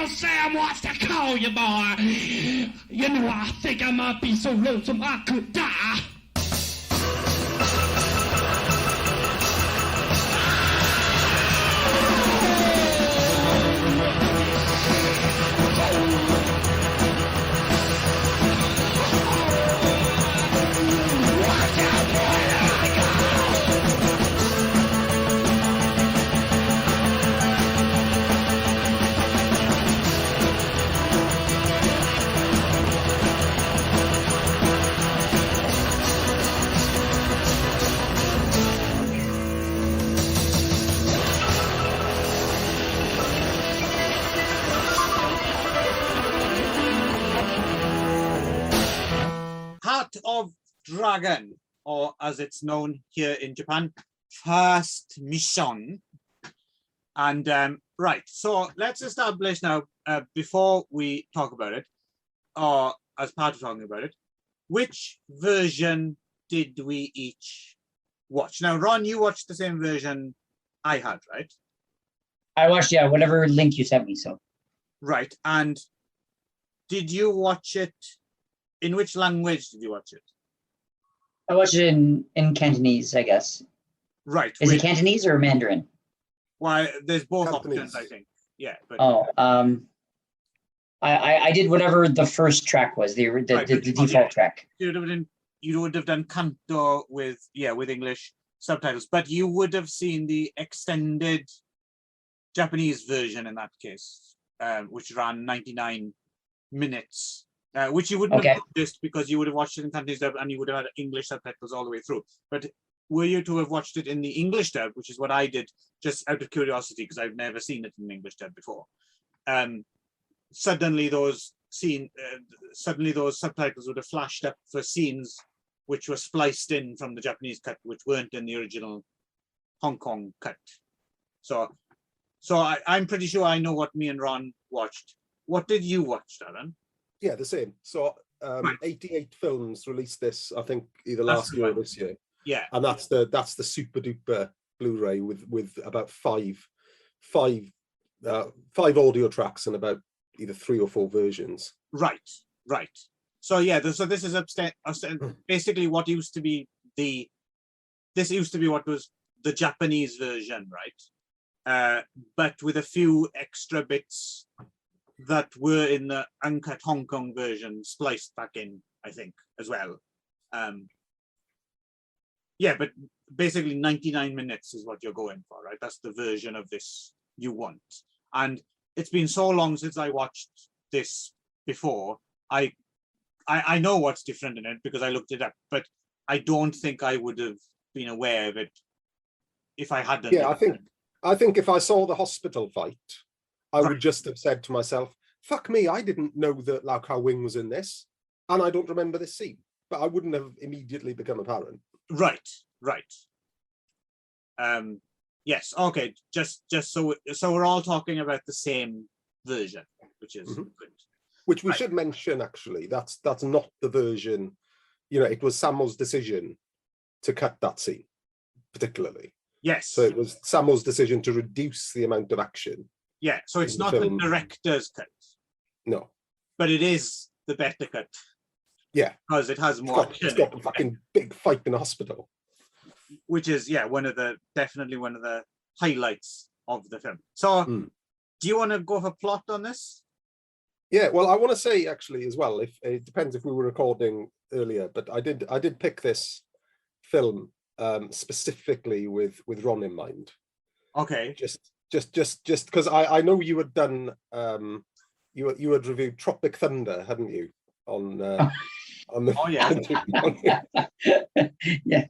Sam wants to call you, boy. You know, I think I might be so lonesome I could die. Heart of Dragon, or as it's known here in Japan, First Mission. And right, so let's establish now, before we talk about it, or as part of talking about it, which version did we each watch? Now, Ron, you watched the same version I had, right? I watched, yeah, whatever link you sent me. So Right, and did you watch it? In which language did you watch it? I watched it in Cantonese, I guess. Right. Is it Cantonese or Mandarin? Why, there's both Cantonese. options, I think. Yeah. But I did whatever the first track was, the default track. you would have done Canto with English subtitles, but you would have seen the extended Japanese version in that case, which ran 99 minutes. Which you wouldn't have noticed because you would have watched it in Cantonese dub and you would have had English subtitles all the way through. But were you to have watched it in the English dub, which is what I did just out of curiosity because I've never seen it in English dub before, suddenly those subtitles would have flashed up for scenes which were spliced in from the Japanese cut, which weren't in the original Hong Kong cut. So I'm pretty sure I know what me and Ron watched. What did you watch, Darren? Yeah, the same. So 88 films released this, I think, either last year or this year. Yeah. And that's the super duper Blu-ray with about five 5 audio tracks and about either 3 or 4 versions. Right. So yeah, so this is basically what used to be what was the Japanese version, right? But with a few extra bits that were in the uncut Hong Kong version spliced back in, I think, as well. Yeah, but basically 99 minutes is what you're going for, right? That's the version of this you want. And it's been so long since I watched this before. I know what's different in it because I looked it up, but I don't think I would have been aware of it if I hadn't. Yeah, I think if I saw the hospital fight, I would just have said to myself, fuck me, I didn't know that Lau Kar Wing was in this, and I don't remember this scene, but I wouldn't have immediately become apparent. Right. Yes, okay, just so we're all talking about the same version, which is good. Which we should mention, actually, that's not the version, it was Sammo's decision to cut that scene, particularly. Yes. So it was Sammo's decision to reduce the amount of action. Yeah, so it's not the director's cut. No. But it is the better cut. Yeah. Because it has more action. It's got a fucking big fight in the hospital. Which is, definitely one of the highlights of the film. So, do you want to go for plot on this? Yeah, well, I want to say actually as well, if it depends if we were recording earlier, but I did pick this film specifically with Ron in mind. Okay. Just because I know you had done you had reviewed Tropic Thunder, hadn't you? On the oh yeah. Yeah.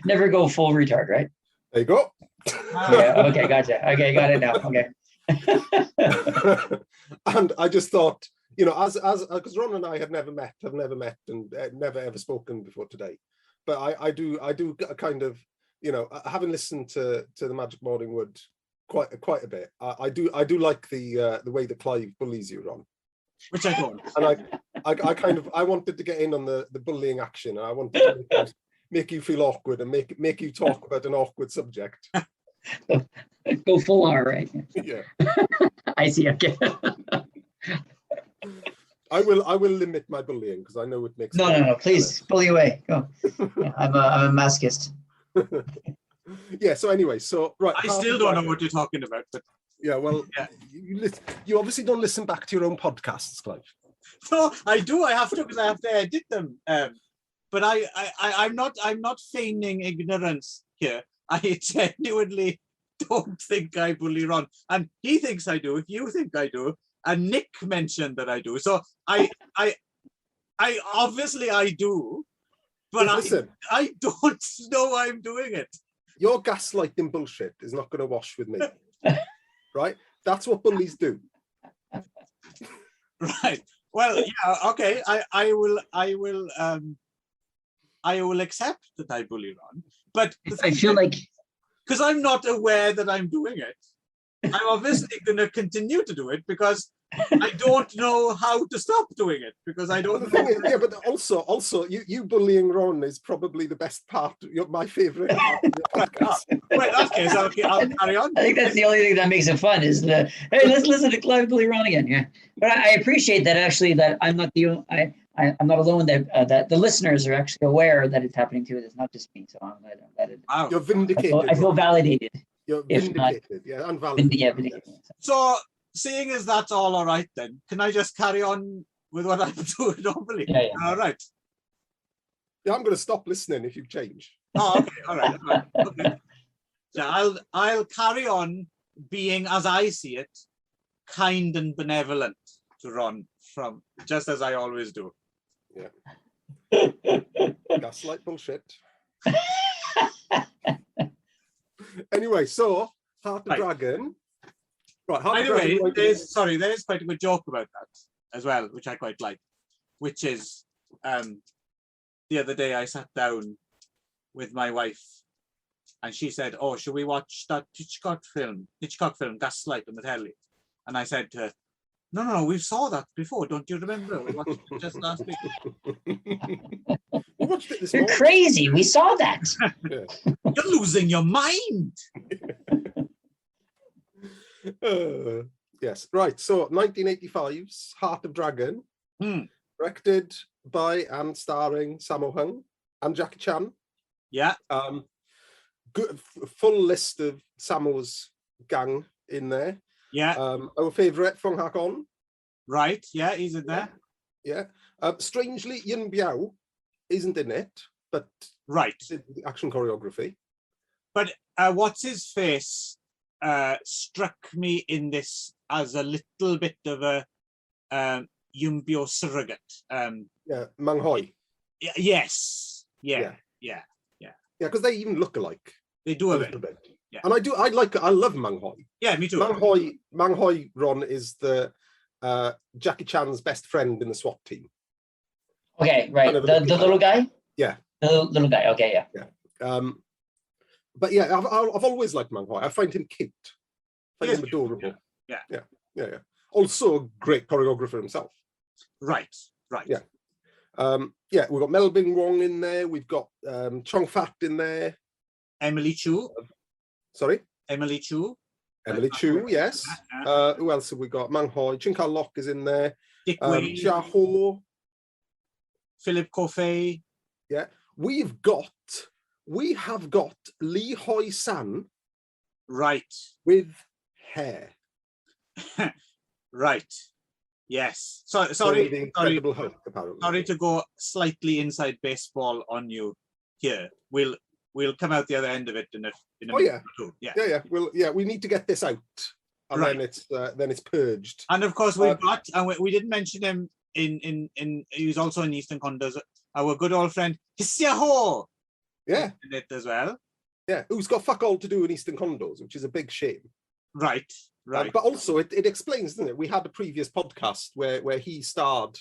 Never go full retard, right? There you go. Yeah, okay, gotcha. Okay, got it now. Okay. And I just thought, as because Ron and I have never met and never ever spoken before today, but I do kind of, having listened to the Magic Morning Wood quite a bit, I do like the way that Clive bullies you, Ron. Which I don't. And I wanted to get in on the bullying action, and I wanted to make you feel awkward and make you talk about an awkward subject. Go full R, right? Yeah. I see. Okay. I will limit my bullying because I know it makes. No. Please bully away. Go. Yeah, I'm a masochist. Yeah. So anyway, right. I still don't know what you're talking about, but yeah. Well, yeah. You obviously don't listen back to your own podcasts, Clive. No, I do. I have to because I have to edit them. But I'm not feigning ignorance here. I genuinely don't think I bully Ron, and he thinks I do. You think I do, and Nick mentioned that I do. So I obviously I do, but listen, I don't know I'm doing it. Your gaslighting bullshit is not going to wash with me, right? That's what bullies do. Right. Well, yeah. Okay. I will accept that I bully Ron, but I feel like because I'm not aware that I'm doing it, I'm obviously going to continue to do it because I don't know how to stop doing it because I don't. The thing is, yeah, but also, you bullying Ron is probably the best part. My favourite part of your podcast. Well, in that case, I'll carry on. I think that's the only thing that makes it fun is the hey, let's listen to Clive bully Ron again. Yeah, but I appreciate that actually that I'm not the I'm not alone. That the listeners are actually aware that it's happening too. It's not just me. So I'm glad that it. Wow. You're vindicated. I feel validated. You're vindicated. Yeah, and validated. Vindicated. So, seeing as that's all right, then can I just carry on with what I'm doing normally? Yeah. All right. Yeah, I'm going to stop listening if you change. Oh, okay. All right. Okay. Yeah, I'll carry on being, as I see it, kind and benevolent to Ron, from just as I always do. Yeah. Gaslight bullshit. Anyway, so Heart of Dragon. Right. By the way, there's quite a good joke about that as well, which I quite like. Which is, the other day I sat down with my wife, and she said, "Oh, should we watch that Hitchcock film, Gaslight, on the telly?" And I said to her, No, we saw that before. Don't you remember? We watched it just last week. We watched it this You're morning. crazy. We saw that. Yeah. You're losing your mind. Yes, right. So 1985's Heart of Dragon, directed by and starring Sammo Hung and Jackie Chan. Yeah. Good full list of Sammo's gang in there. Yeah. Our favourite, Fong Hak On. Right. Yeah, he's in there. Yeah. Strangely, Yin Biao isn't in it, but right, the action choreography. But what's his face struck me in this as a little bit of a Yumbio surrogate. Yeah, Mang Hoi. Yes. Yeah. Yeah, because they even look alike. They do a a little bit. bit. Yeah. And I love Mang Hoi. Yeah, me too. Mang Hoi, Ron, is the Jackie Chan's best friend in the SWAT team. Okay, right. Kind of The little guy? Yeah. The little guy, okay, yeah. Yeah. But yeah, I've always liked Mang Hoi. I find him cute. I find him adorable. Yeah. Also a great choreographer himself. Right. Yeah. We've got Melvin Wong in there. We've got Chong Fat in there. Emily Chu. Sorry? Emily Chu. Emily Chu, yes. Who else have we got? Mang Hoi. Chin Ka Lok is in there. Dick Wade. Jia Ho. Philip Coffey. Yeah. We have got Lee Hoi San. Right. With hair. Right. Yes. Sorry. The Incredible Hulk, apparently. Sorry to go slightly inside baseball on you here. We'll come out the other end of it in a minute or two. Yeah. We need to get this out, and then it's purged. And of course we've got, and we didn't mention him in he was also in Eastern Condors. Our good old friend Hsiao. Yeah. In it as well. Yeah. Who's got fuck all to do in Eastern Condors, which is a big shame. Right. But also it explains, doesn't it? We had a previous podcast where he starred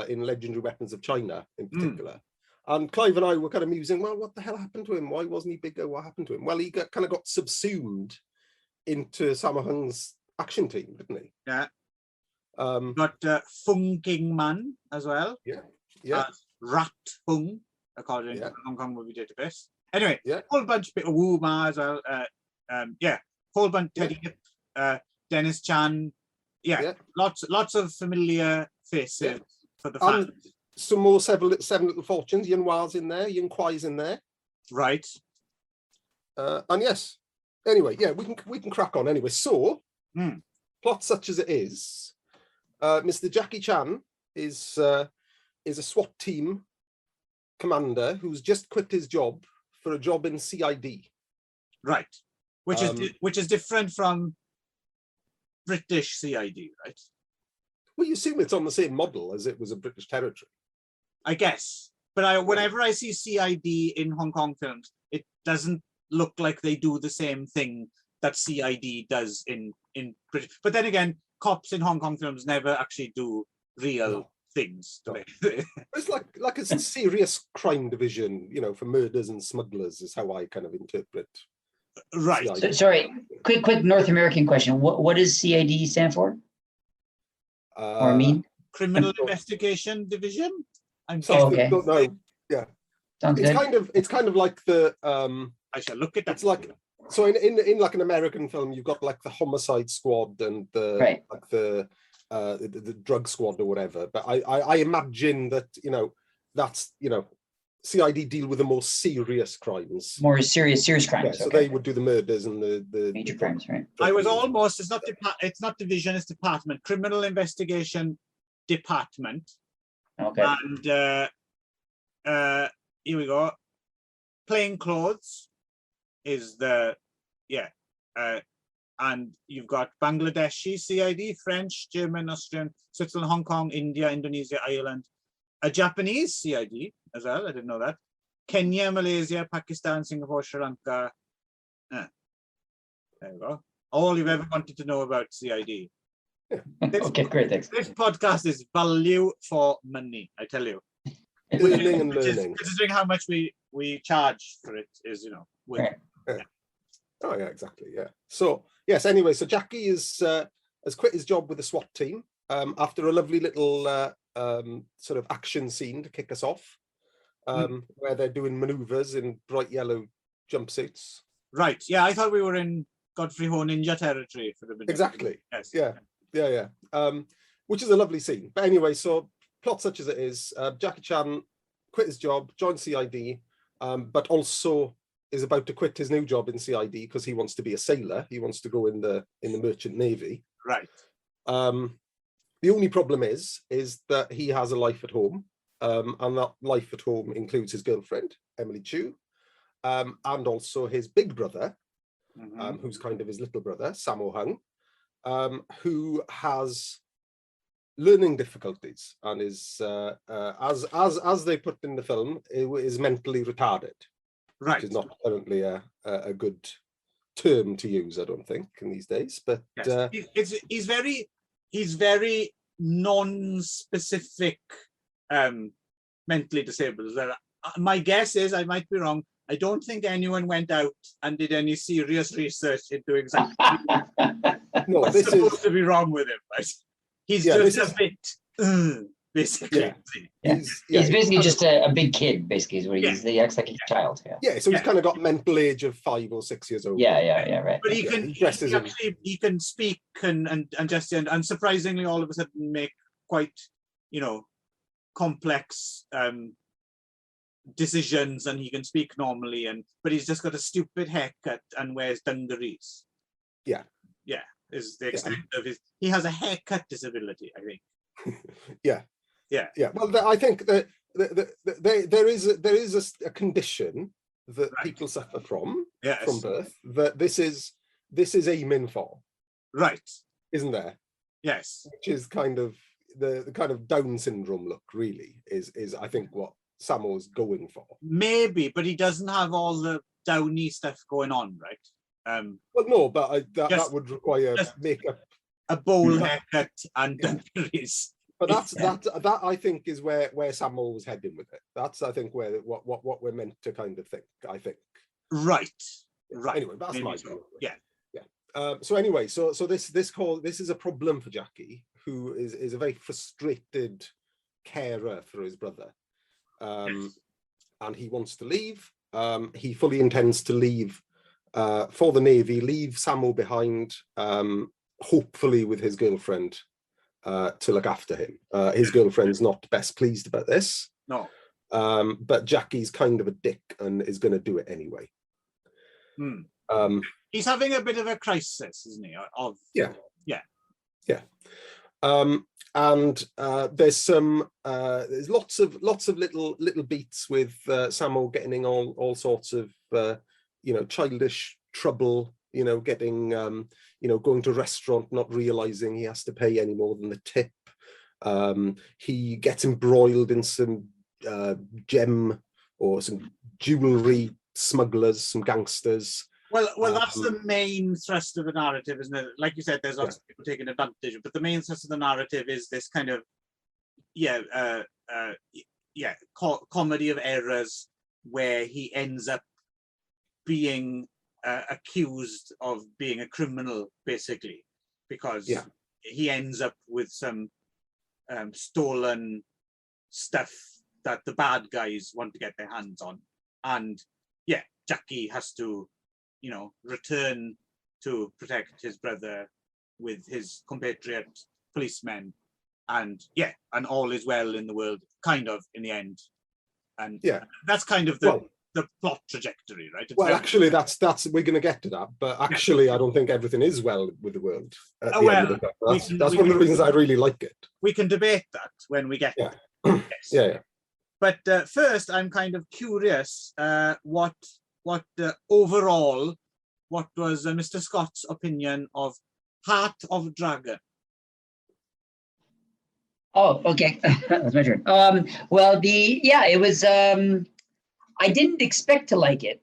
in Legendary Weapons of China in particular. And Clive and I were kind of musing, well, what the hell happened to him? Why wasn't he bigger? What happened to him? Well, he kind of got subsumed into Sammo Hung's action team, didn't he? Yeah. Got Fung King Man as well. Yeah. Rat Fung, according to the Hong Kong movie database. Anyway, whole bunch of Wu Ma as well. Whole bunch Teddy Hip, Dennis Chan. Lots of familiar faces for the fans. And some more seven Little Fortunes. Yun Wa's in there. Yun Kwai's in there. Right. And yes. Anyway, we can crack on anyway. So, plot such as it is, Mr. Jackie Chan is a SWAT team commander who's just quit his job for a job in CID. Right. Which is different from British CID, right? Well, you assume it's on the same model as it was a British territory. I guess. But whenever I see CID in Hong Kong films, it doesn't look like they do the same thing that CID does in British. But then again, cops in Hong Kong films never actually do real things. No. It's like a serious crime division, for murders and smugglers is how I kind of interpret. Right. So, sorry, quick North American question. What does CID stand for? Or mean? Criminal Investigation Division. Okay. No. Yeah. Sounds good. It's kind of like the I shall look at that. It's like, so in like an American film, you've got like the homicide squad and the drug squad or whatever. But I imagine that that's CID deal with the more serious crimes. More serious crimes. Yeah, so they would do the murders and the major crimes, right? I was almost. It's not division. It's department. Criminal Investigation Department. Okay. And here we go. Plain clothes is the and you've got Bangladeshi CID, French, German, Austrian, Switzerland, Hong Kong, India, Indonesia, Ireland, a Japanese CID as well. I didn't know that. Kenya, Malaysia, Pakistan, Singapore, Sri Lanka. There you go. All you've ever wanted to know about CID. Okay, great, thanks. This podcast is value for money, I tell you. Learning and learning. Considering how much we charge for it is, Right. Oh yeah, exactly. Yeah. So yes. Anyway, so Jackie has quit his job with the SWAT team after a lovely little sort of action scene to kick us off, where they're doing manoeuvres in bright yellow jumpsuits. Right. Yeah, I thought we were in Godfrey Ho Ninja territory for a minute. Exactly. Yes. Yeah. Which is a lovely scene. But anyway, so plot such as it is, Jackie Chan quit his job, joined CID, but also is about to quit his new job in CID because he wants to be a sailor. He wants to go in the merchant navy. Right. The only problem is that he has a life at home, and that life at home includes his girlfriend, Emily Chu, and also his big brother, who's kind of his little brother, Sammo Hung, who has learning difficulties and is, as they put in the film, is mentally retarded. Right. Which is not currently a good term to use, I don't think, in these days. But yes. He's very non-specific, mentally disabled. My guess is, I might be wrong, I don't think anyone went out and did any serious research into exactly what's supposed to be wrong with him. Right? He's just a bit, basically. Yeah. He's basically just a big kid, basically, is what he acts like a child. So he's kind of got mental age of 5 or 6 years old. Right. But he can speak and gesture and surprisingly all of a sudden make quite, complex decisions, and he can speak normally, but he's just got a stupid haircut and wears dungarees. Yeah, is the extent of he has a haircut disability, I think. Yeah. Well, I think that there is a condition that people suffer from birth that this is aiming for. Right. Isn't there? Yes. Which is kind of the kind of Down syndrome look, really, is I think what Sammo's going for. Maybe, but he doesn't have all the downy stuff going on, right? Well, no, but that would require makeup, a bowl haircut, and dungarees. But that I think is where Sammo was heading with it. That's I think where what we're meant to kind of think. I think. Right. Anyway, that's maybe my view. Yeah. So anyway, so this is a problem for Jackie, who is a very frustrated carer for his brother, and he wants to leave. He fully intends to leave for the Navy, leave Sammo behind, hopefully with his girlfriend to look after him. His girlfriend's not best pleased about this. No. But Jackie's kind of a dick and is going to do it anyway. He's having a bit of a crisis, isn't he? And there's lots of little beats with Sammo getting in all sorts of childish trouble, getting going to a restaurant, not realizing he has to pay any more than the tip. He gets embroiled in some gem or some jewelry smugglers, some gangsters. Well, that's the main thrust of the narrative, isn't it? Like you said, there's lots of people taking advantage, but the main thrust of the narrative is this kind of, comedy of errors where he ends up being accused of being a criminal, basically, because he ends up with some stolen stuff that the bad guys want to get their hands on, and Jackie has to return to protect his brother with his compatriot policemen, and all is well in the world, kind of, in the end. And that's kind of the plot trajectory, right? Actually, that's we're going to get to that, but actually, I don't think everything is well with the world. That's one of the reasons I really like it. We can debate that when we get there. Yes. But first, I'm kind of curious what overall, what was Mr. Scott's opinion of Heart of Dragon? Oh, okay. That's my turn. It was. I didn't expect to like it,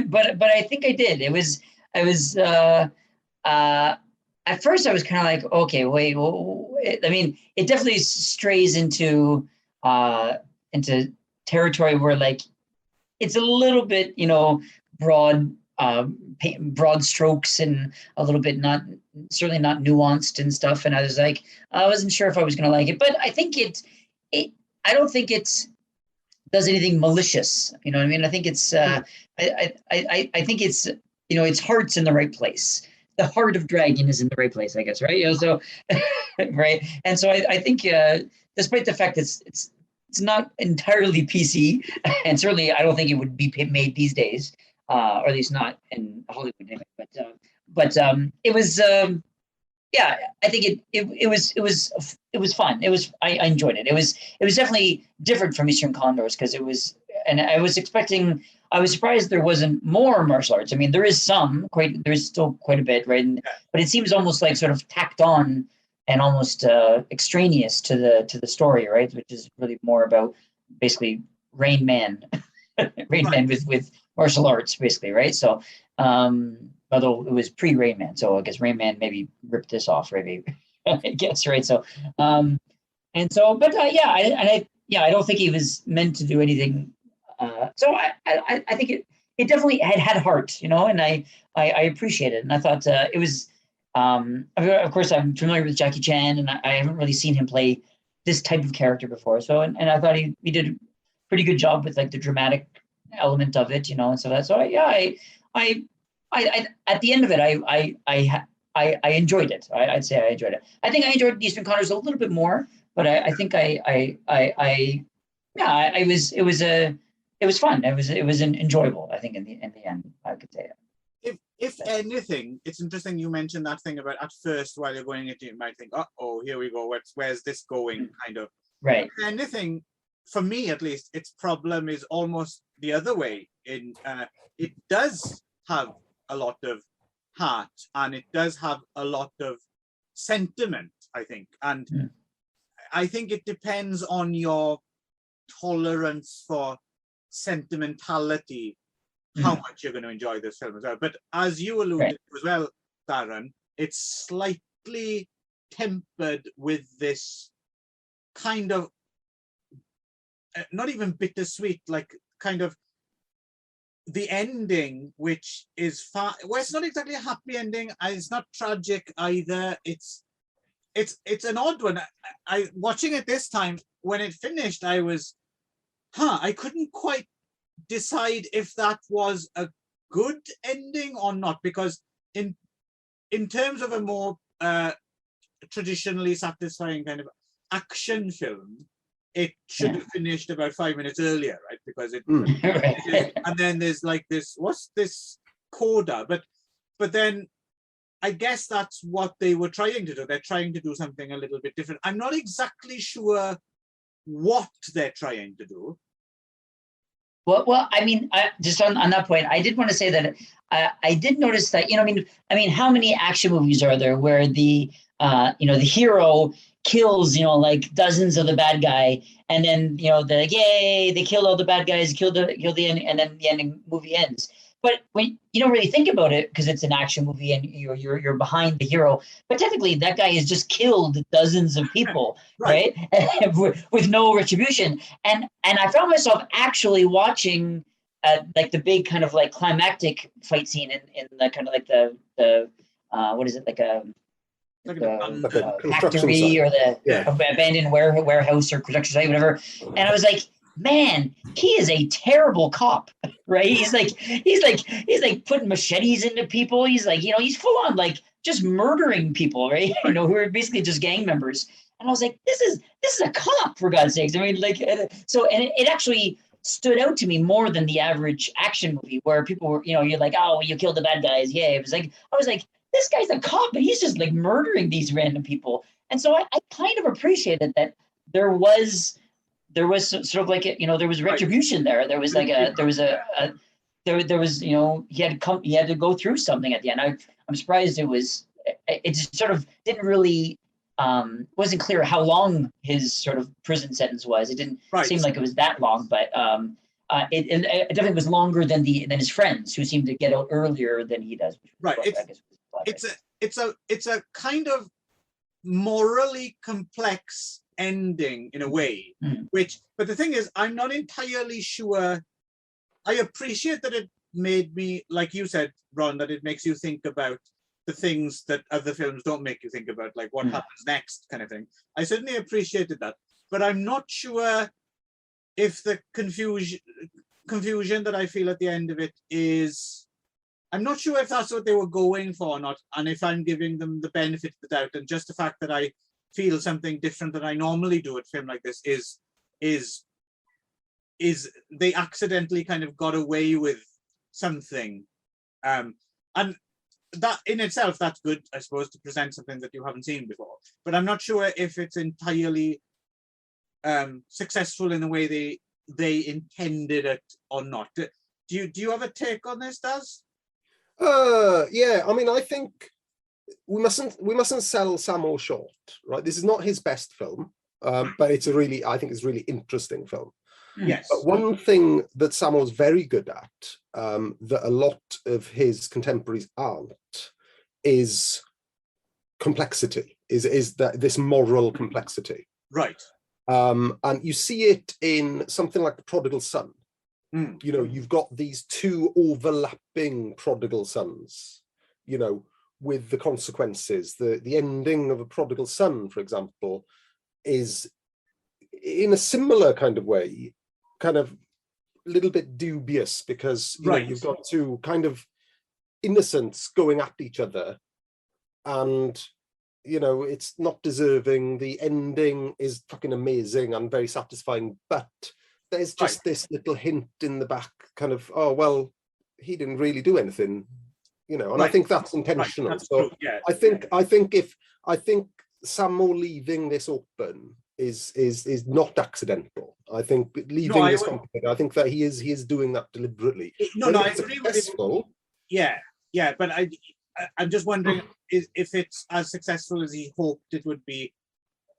but I think I did. At first I was kind of like, okay, wait. It definitely strays into territory where like it's a little bit, broad strokes and a little bit certainly not nuanced and stuff. And I was like, I wasn't sure if I was going to like it, but I think I don't think it does anything malicious. You know what I mean? I think it's, I think it's, its heart's in the right place. the heart of dragon is in the right place, I guess, right? You know, so right, and so I think despite the fact it's not entirely PC, and certainly I don't think it would be made these days, or at least not in Hollywood anyway. But it was. Yeah, I think it was fun. I enjoyed it. It was definitely different from Eastern Condors because it was, and I was surprised there wasn't more martial arts. I mean, there is still quite a bit, right? But it seems almost like sort of tacked on and almost extraneous to the story, right? Which is really more about basically Rain Man, Man with martial arts, basically, right? So. Although it was pre-Rain Man, so I guess Rain Man maybe ripped this off, maybe I guess, right? So, I don't think he was meant to do anything. So I think it definitely had heart, you know, and I appreciate it, and I thought it was. Of course, I'm familiar with Jackie Chan, and I haven't really seen him play this type of character before. So, and I thought he did a pretty good job with like the dramatic element of it, you know, and so that. So yeah, I at the end of it, I enjoyed it. I'd say I enjoyed it. I think I enjoyed Eastern Condors a little bit more, but I think it was fun. It was enjoyable. I think in the end, I could say it. If anything, it's interesting you mentioned that thing about at first while you're going into it, you might think, oh, here we go. Where's this going? Kind of. Right. If anything, for me at least, its problem is almost the other way. It does have a lot of heart, and it does have a lot of sentiment, I think. And I think it depends on your tolerance for sentimentality, how much you're going to enjoy this film as well. But as you alluded to as well, Darren, it's slightly tempered with this kind of, not even bittersweet, like kind of the ending, which is it's not exactly a happy ending. It's not tragic either. It's an odd one. I watching it this time, when it finished, I was, I couldn't quite decide if that was a good ending or not, because in terms of a more traditionally satisfying kind of action film, it should have finished about 5 minutes earlier, right? Because and then there's like this, what's this coda? But then I guess that's what they were trying to do. They're trying to do something a little bit different. I'm not exactly sure what they're trying to do. Well, I mean, just on that point, I did want to say that I did notice that, you know, I mean, how many action movies are there where the hero kills, you know, like dozens of the bad guy, and then, you know, yay, they killed all the bad guys, killed the end, and then the ending movie ends. But when you don't really think about it, because it's an action movie and you're behind the hero, but technically that guy has just killed dozens of people, right? with no retribution. And I found myself actually watching like the big kind of like climactic fight scene in the kind of like the what is it, like a factory or the abandoned warehouse or production site, whatever. And I was like, man, he is a terrible cop, right? He's like putting machetes into people. He's like, you know, he's full on like just murdering people, right? You know, who are basically just gang members. And I was like, this is a cop, for God's sakes. I mean, like, so, and it actually stood out to me more than the average action movie where people were, you know, you're like, oh, you killed the bad guys. Yeah. I was like, this guy's a cop, but he's just like murdering these random people. And so I kind of appreciated that there was sort of like, you know, there was retribution there. There was like there was, you know, he had to go through something at the end. I'm surprised it just sort of didn't really, wasn't clear how long his sort of prison sentence was. It didn't seem like it was that long, but it definitely was longer than his friends, who seemed to get out earlier than he does. Right. It's a kind of morally complex ending in a way, but the thing is, I'm not entirely sure. I appreciate that it made me, like you said, Ron, that it makes you think about the things that other films don't make you think about, like what happens next kind of thing. I certainly appreciated that, but I'm not sure if the confusion that I feel at the end of it is I'm not sure if that's what they were going for or not, and if I'm giving them the benefit of the doubt, and just the fact that I feel something different than I normally do at a film like this is they accidentally kind of got away with something, and that in itself, that's good, I suppose, to present something that you haven't seen before. But I'm not sure if it's entirely successful in the way they intended it or not. Do you have a take on this, Daz? Yeah, I mean, I think we mustn't sell Sammo short, right? This is not his best film, but I think it's a really interesting film. Yes. But one thing that Sammo's very good at, that a lot of his contemporaries aren't, is complexity, is that this moral complexity. Right. And you see it in something like The Prodigal Son. You know, you've got these two overlapping prodigal sons, you know, with the consequences. The ending of A Prodigal Son, for example, is in a similar kind of way, kind of a little bit dubious, because you know, you've got two kind of innocents going at each other, and you know, it's not deserving. The ending is fucking amazing and very satisfying, but there's just this little hint in the back, kind of, oh well, he didn't really do anything, you know. And I think that's intentional. That's so true. Yeah. I think Sammo leaving this open is not accidental. I think leaving this complicated, I think that he is doing that deliberately. I agree with you. Yeah, but I'm just wondering if it's as successful as he hoped it would be.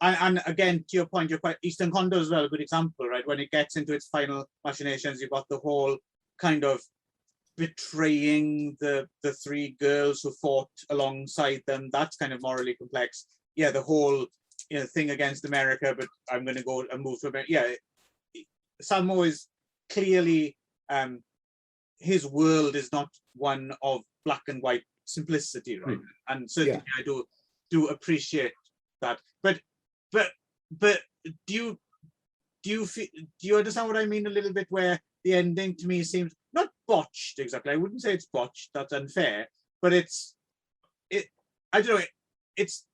And again, to your point, Eastern CONDORS as well, a good example, right? When it gets into its final machinations, you've got the whole kind of betraying the three girls who fought alongside them. That's kind of morally complex. Yeah, the whole thing against America, but I'm going to go and move to America. Yeah, Sammo is clearly, his world is not one of black and white simplicity, right? And certainly I do appreciate that. But do you understand what I mean a little bit, where the ending to me seems not botched exactly. I wouldn't say it's botched, that's unfair, but I don't know, it's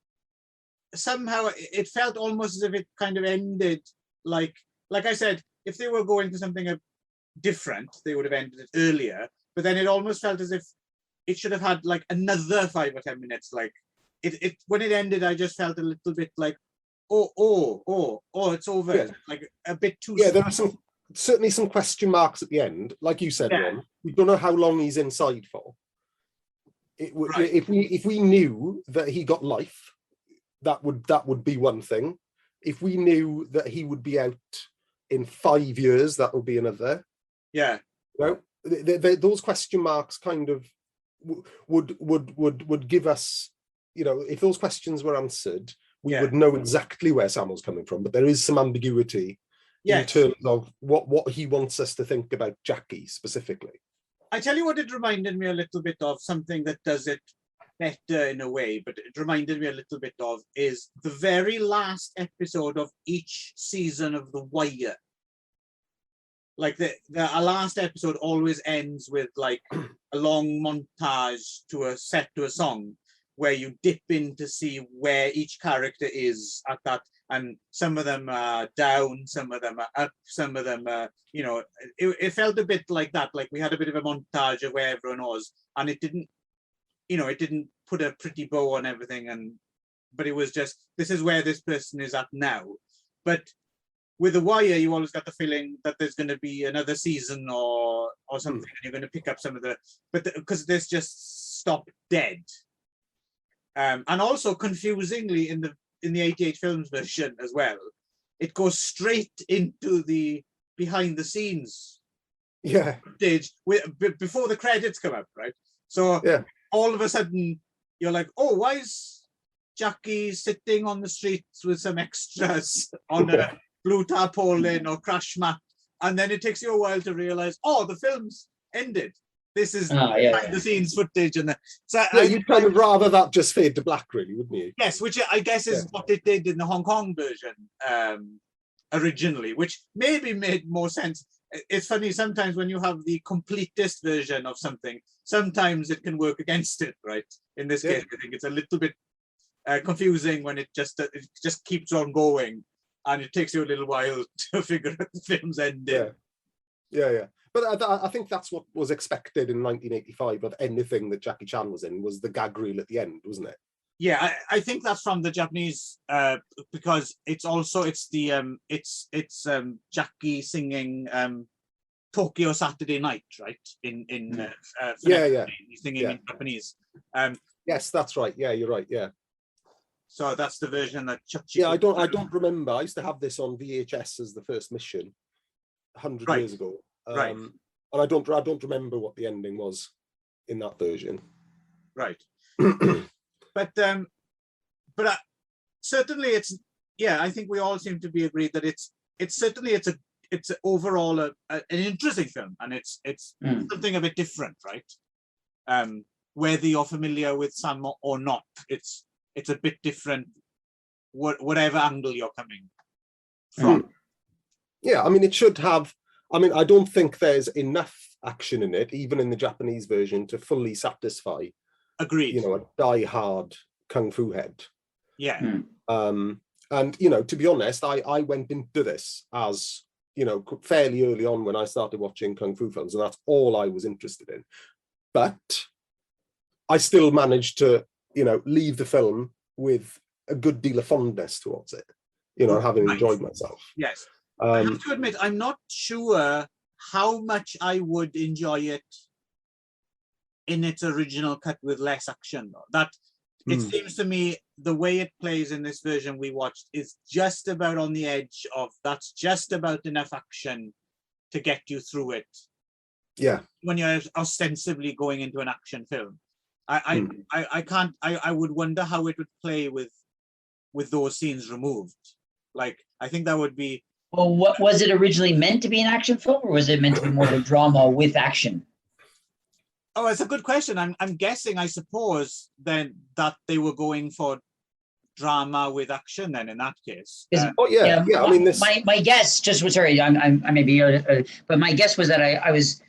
somehow it felt almost as if it kind of ended like I said, if they were going for something different, they would have ended it earlier, but then it almost felt as if it should have had like another 5 or 10 minutes. Like it when it ended, I just felt a little bit like, oh, it's over. Yeah. Like a bit too. Yeah, there are certainly some question marks at the end, like you said, Ron. We don't know how long he's inside for. If we knew that he got life, that would be one thing. If we knew that he would be out in 5 years, that would be another. Yeah. You know, those question marks kind of would give us, you know, if those questions were answered, we would know exactly where Sammo's coming from. But there is some ambiguity in terms of what he wants us to think about Jackie specifically. I tell you what, it reminded me a little bit of something that does it better in a way, but it reminded me a little bit of is the very last episode of each season of The Wire. Like the last episode always ends with like a long montage to a song where you dip in to see where each character is at that, and some of them are down, some of them are up, some of them are, you know, it felt a bit like that, like we had a bit of a montage of where everyone was, and it didn't put a pretty bow on everything, but it was just, this is where this person is at now. But with The Wire, you always got the feeling that there's going to be another season or something, and you're going to pick up some of because this just stopped dead. And also confusingly in the 88 Films version as well, it goes straight into the behind the scenes footage before the credits come up, right? So all of a sudden you're like, oh, why is Jackie sitting on the streets with some extras on a blue tarpaulin or crash mat? And then it takes you a while to realize, oh, the film's ended. This is behind the scenes footage, and so you'd kind of rather that just fade to black, really, wouldn't you? Yes, which I guess is what it did in the Hong Kong version originally, which maybe made more sense. it's funny sometimes when you have the completest version of something, sometimes it can work against it, right? In this case, I think it's a little bit confusing when it just keeps on going, and it takes you a little while to figure out the film's ending. Yeah. But I think that's what was expected in 1985 of anything that Jackie Chan was in, was the gag reel at the end, wasn't it? Yeah, I think that's from the Japanese, because it's Jackie singing Tokyo Saturday Night, right? In he's singing in Japanese. Yes, that's right. Yeah, you're right. Yeah. So that's the version that I don't remember. I used to have this on VHS as the first mission 100 years ago. And I don't remember what the ending was in that version. Right. But certainly it's, I think we all seem to be agreed that it's overall an interesting film, and it's something a bit different, right? Whether you're familiar with Sammo or not, it's a bit different, whatever angle you're coming from. Yeah, I mean, it should have. I mean, I don't think there's enough action in it, even in the Japanese version, to fully satisfy. Agreed. You know, a die-hard kung fu head. Yeah. And you know, to be honest, I went into this as, you know, fairly early on when I started watching kung fu films, and that's all I was interested in. But I still managed to, you know, leave the film with a good deal of fondness towards it, you know, having enjoyed myself. Yes. I have to admit, I'm not sure how much I would enjoy it in its original cut with less action, though. That it seems to me the way it plays in this version we watched is just about on the edge of, that's just about enough action to get you through it. Yeah. When you're ostensibly going into an action film. I would wonder how it would play with those scenes removed. Like, I think that would be. Well, what was it originally meant to be, an action film, or was it meant to be more of a drama with action? Oh, it's a good question. I'm guessing, I suppose, then that they were going for drama with action. Then, in that case, I mean, this. My guess, sorry, I may be, but my guess was that I was.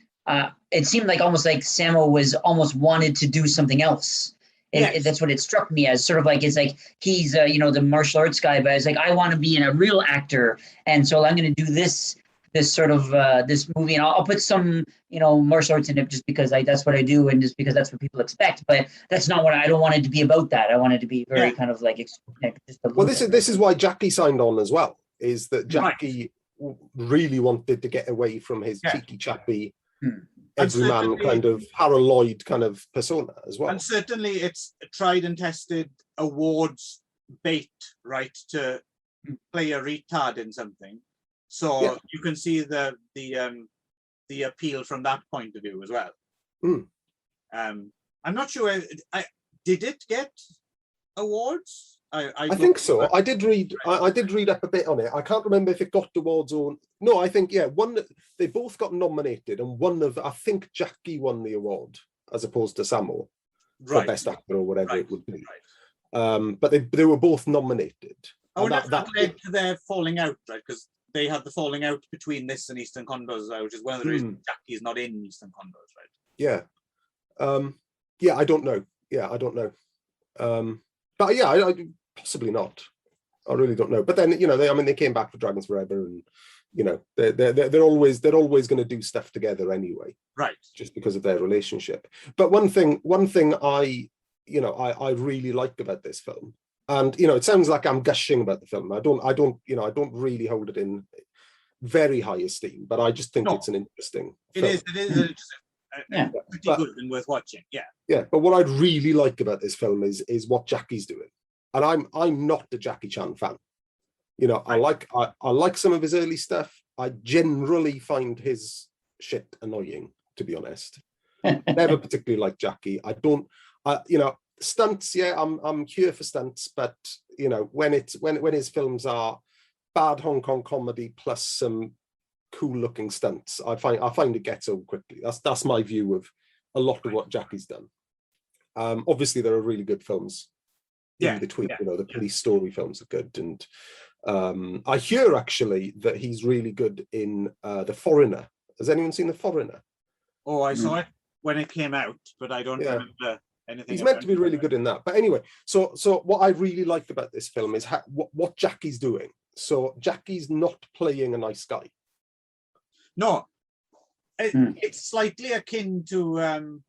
It seemed like almost like Sammo was almost wanted to do something else. And that's what it struck me as, sort of like, it's like he's the martial arts guy, but it's like, I want to be a real actor, and so I'm going to do this sort of this movie, and I'll put some martial arts in it just because that's what I do, and just because that's what people expect. But that's not what I don't want it to be about. That I want it to be very kind of like just this is why Jackie signed on as well. Is that Jackie really wanted to get away from his cheeky chappy everyman kind of Harold Lloyd kind of persona as well. And certainly it's tried and tested awards bait, right, to play a retard in something. So you can see the appeal from that point of view as well. I'm not sure. Did it get awards? I think so. I did read up a bit on it. I can't remember if it got awards or no. I think they both got nominated, and I think Jackie won the award as opposed to Sammo for best actor or whatever it would be. But they were both nominated. I wonder if that led to their falling out, right? Because they had the falling out between this and Eastern Condors, which is one of the reasons Jackie is not in Eastern Condors, right? Yeah. I don't know. I don't know. But I possibly not. I really don't know. But then they came back for Dragons Forever, and they're always going to do stuff together anyway, right? Just because of their relationship. But one thing I really like about this film, and it sounds like I'm gushing about the film. I don't really hold it in very high esteem, but I just think it's an interesting film. It is interesting. Pretty good and worth watching. But what I'd really like about this film is what Jackie's doing, and I'm not a Jackie Chan fan. I like some of his early stuff. I generally find his shit annoying, to be honest. Never particularly like Jackie. Stunts. I'm here for stunts, but when his films are bad Hong Kong comedy plus some cool looking stunts, I find it gets old quickly. That's my view of a lot of what Jackie's done. Obviously there are really good films in between. The police story films are good, and I hear actually that he's really good in The Foreigner. Has anyone seen The Foreigner? Oh, I saw it when it came out, but I don't remember anything. He's meant to be really good in that. But anyway, so what I really liked about this film is what Jackie's doing. So Jackie's not playing a nice guy. No, it's slightly akin to,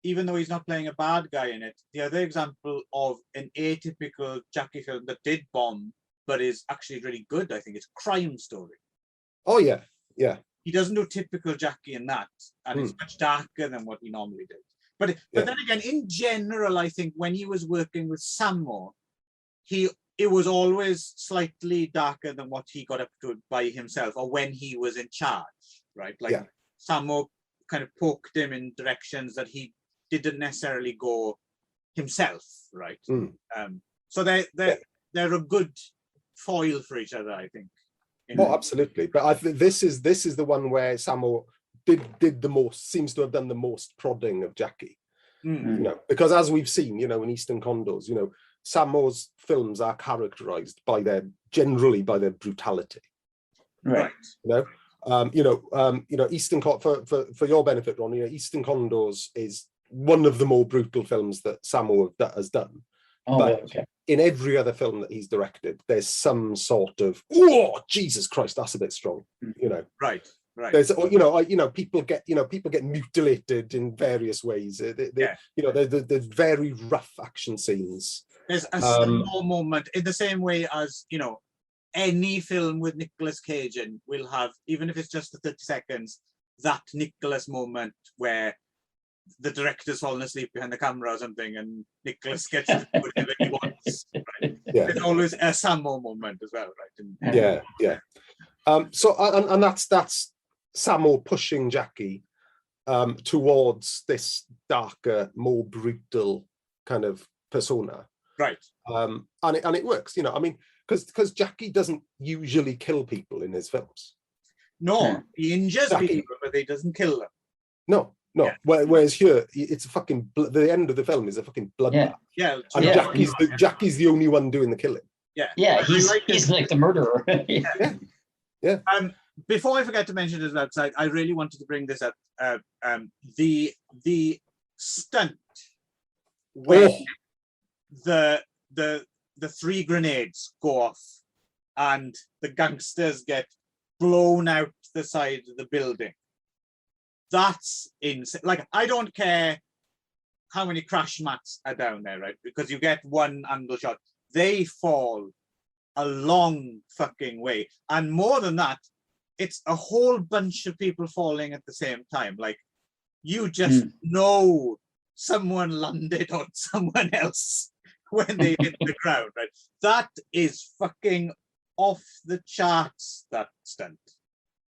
even though he's not playing a bad guy in it, the other example of an atypical Jackie film that did bomb, but is actually really good, I think, it's Crime Story. Oh, yeah, yeah. He doesn't do typical Jackie in that, and it's much darker than what he normally did. But then again, in general, I think when he was working with Sammo, it was always slightly darker than what he got up to by himself, or when he was in charge, right? Like Sammo kind of poked him in directions that he didn't necessarily go himself, right? So they're a good foil for each other, I think. Oh, absolutely. But I think this is the one where Sammo did the most, seems to have done the most prodding of Jackie. You know, because as we've seen, you know, in Eastern Condors, you know, Sammo's films are characterized generally by their brutality. Right. You know, Eastern for your benefit, Ron, you know, Eastern Condors is one of the more brutal films that Sammo has done. Oh, but in every other film that he's directed, there's some sort of, oh, Jesus Christ, that's a bit strong, you know. Right. There's, people get mutilated in various ways. You know, there's very rough action scenes. There's a small moment in the same way as, you know, any film with Nicolas Cage in will have, even if it's just for 30 seconds, that Nicolas moment where the director's fallen asleep behind the camera or something, and Nicholas gets to do whatever he wants. Right? Yeah. There's always a Sammo moment as well, right? Yeah. So and that's Sammo pushing Jackie towards this darker, more brutal kind of persona. Right. And it works, you know. I mean, because Jackie doesn't usually kill people in his films. No, he injures people, but he doesn't kill them. No. Yeah. Whereas here, it's a fucking. The end of the film is a fucking bloodbath. Yeah. And Jackie's the only one doing the killing. Yeah. He's like the murderer. Yeah. Before I forget to mention as well, because I really wanted to bring this up. The stunt when the 3 grenades go off and the gangsters get blown out the side of the building. That's insane. Like, I don't care how many crash mats are down there, right? Because you get one angle shot. They fall a long fucking way. And more than that, it's a whole bunch of people falling at the same time. Like, you just know someone landed on someone else when they hit the ground, right? That is fucking off the charts, that stunt.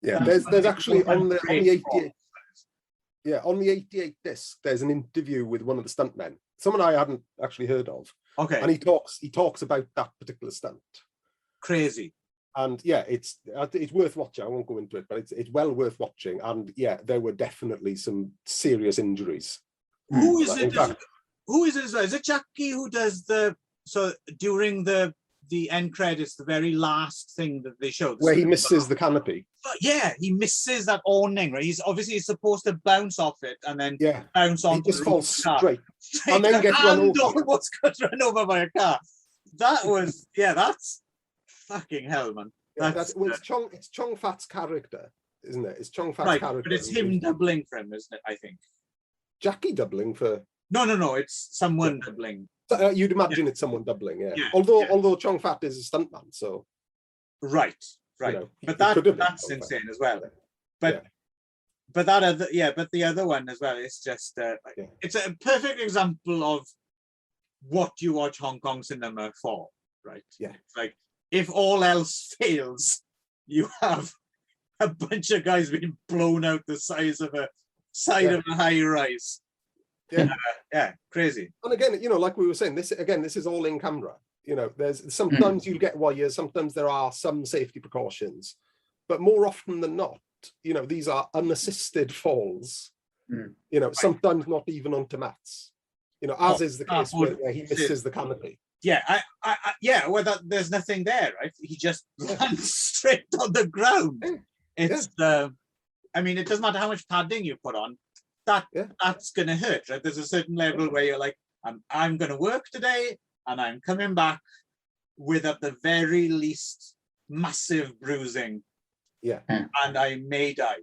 Yeah, there's actually on the 88. Yeah, on the 88 disc, there's an interview with one of the stuntmen, someone I hadn't actually heard of. Okay. And he talks about that particular stunt. Crazy. And yeah, it's worth watching. I won't go into it, but it's well worth watching. And yeah, there were definitely some serious injuries. Who is it? Who is it? Is it Jackie who does during the end credits, the very last thing that they show, where he misses the canopy? Yeah, he misses that awning, right? He's obviously supposed to bounce off it and then bounce on. He just falls straight and then gets run over. Almost got run over by a car. That was that's fucking hell, man. It's Chong Fat's character, isn't it? It's Chong Fat's character, but it's him doubling for him, isn't it? I think Jackie doubling for. No. It's someone doubling. You'd imagine it's someone doubling, Although Chong Fat is a stuntman, so. Right. You know, but that's insane as well. But the other one as well is just it's a perfect example of what you watch Hong Kong cinema for, right? Yeah. It's like, if all else fails, you have a bunch of guys being blown out the size of a high rise. Crazy. And again, you know, like we were saying, this is all in camera. You know, there's sometimes you'll get wires, sometimes there are some safety precautions, but more often than not, you know, these are unassisted falls. You know, sometimes not even onto mats. You know, as is the case where he misses the canopy. There's nothing there, right? He just lands straight on the ground. It's I mean, it doesn't matter how much padding you put on, that's gonna hurt, right? There's a certain level where you're like, I'm gonna work today and I'm coming back with at the very least massive bruising. Yeah. And I may die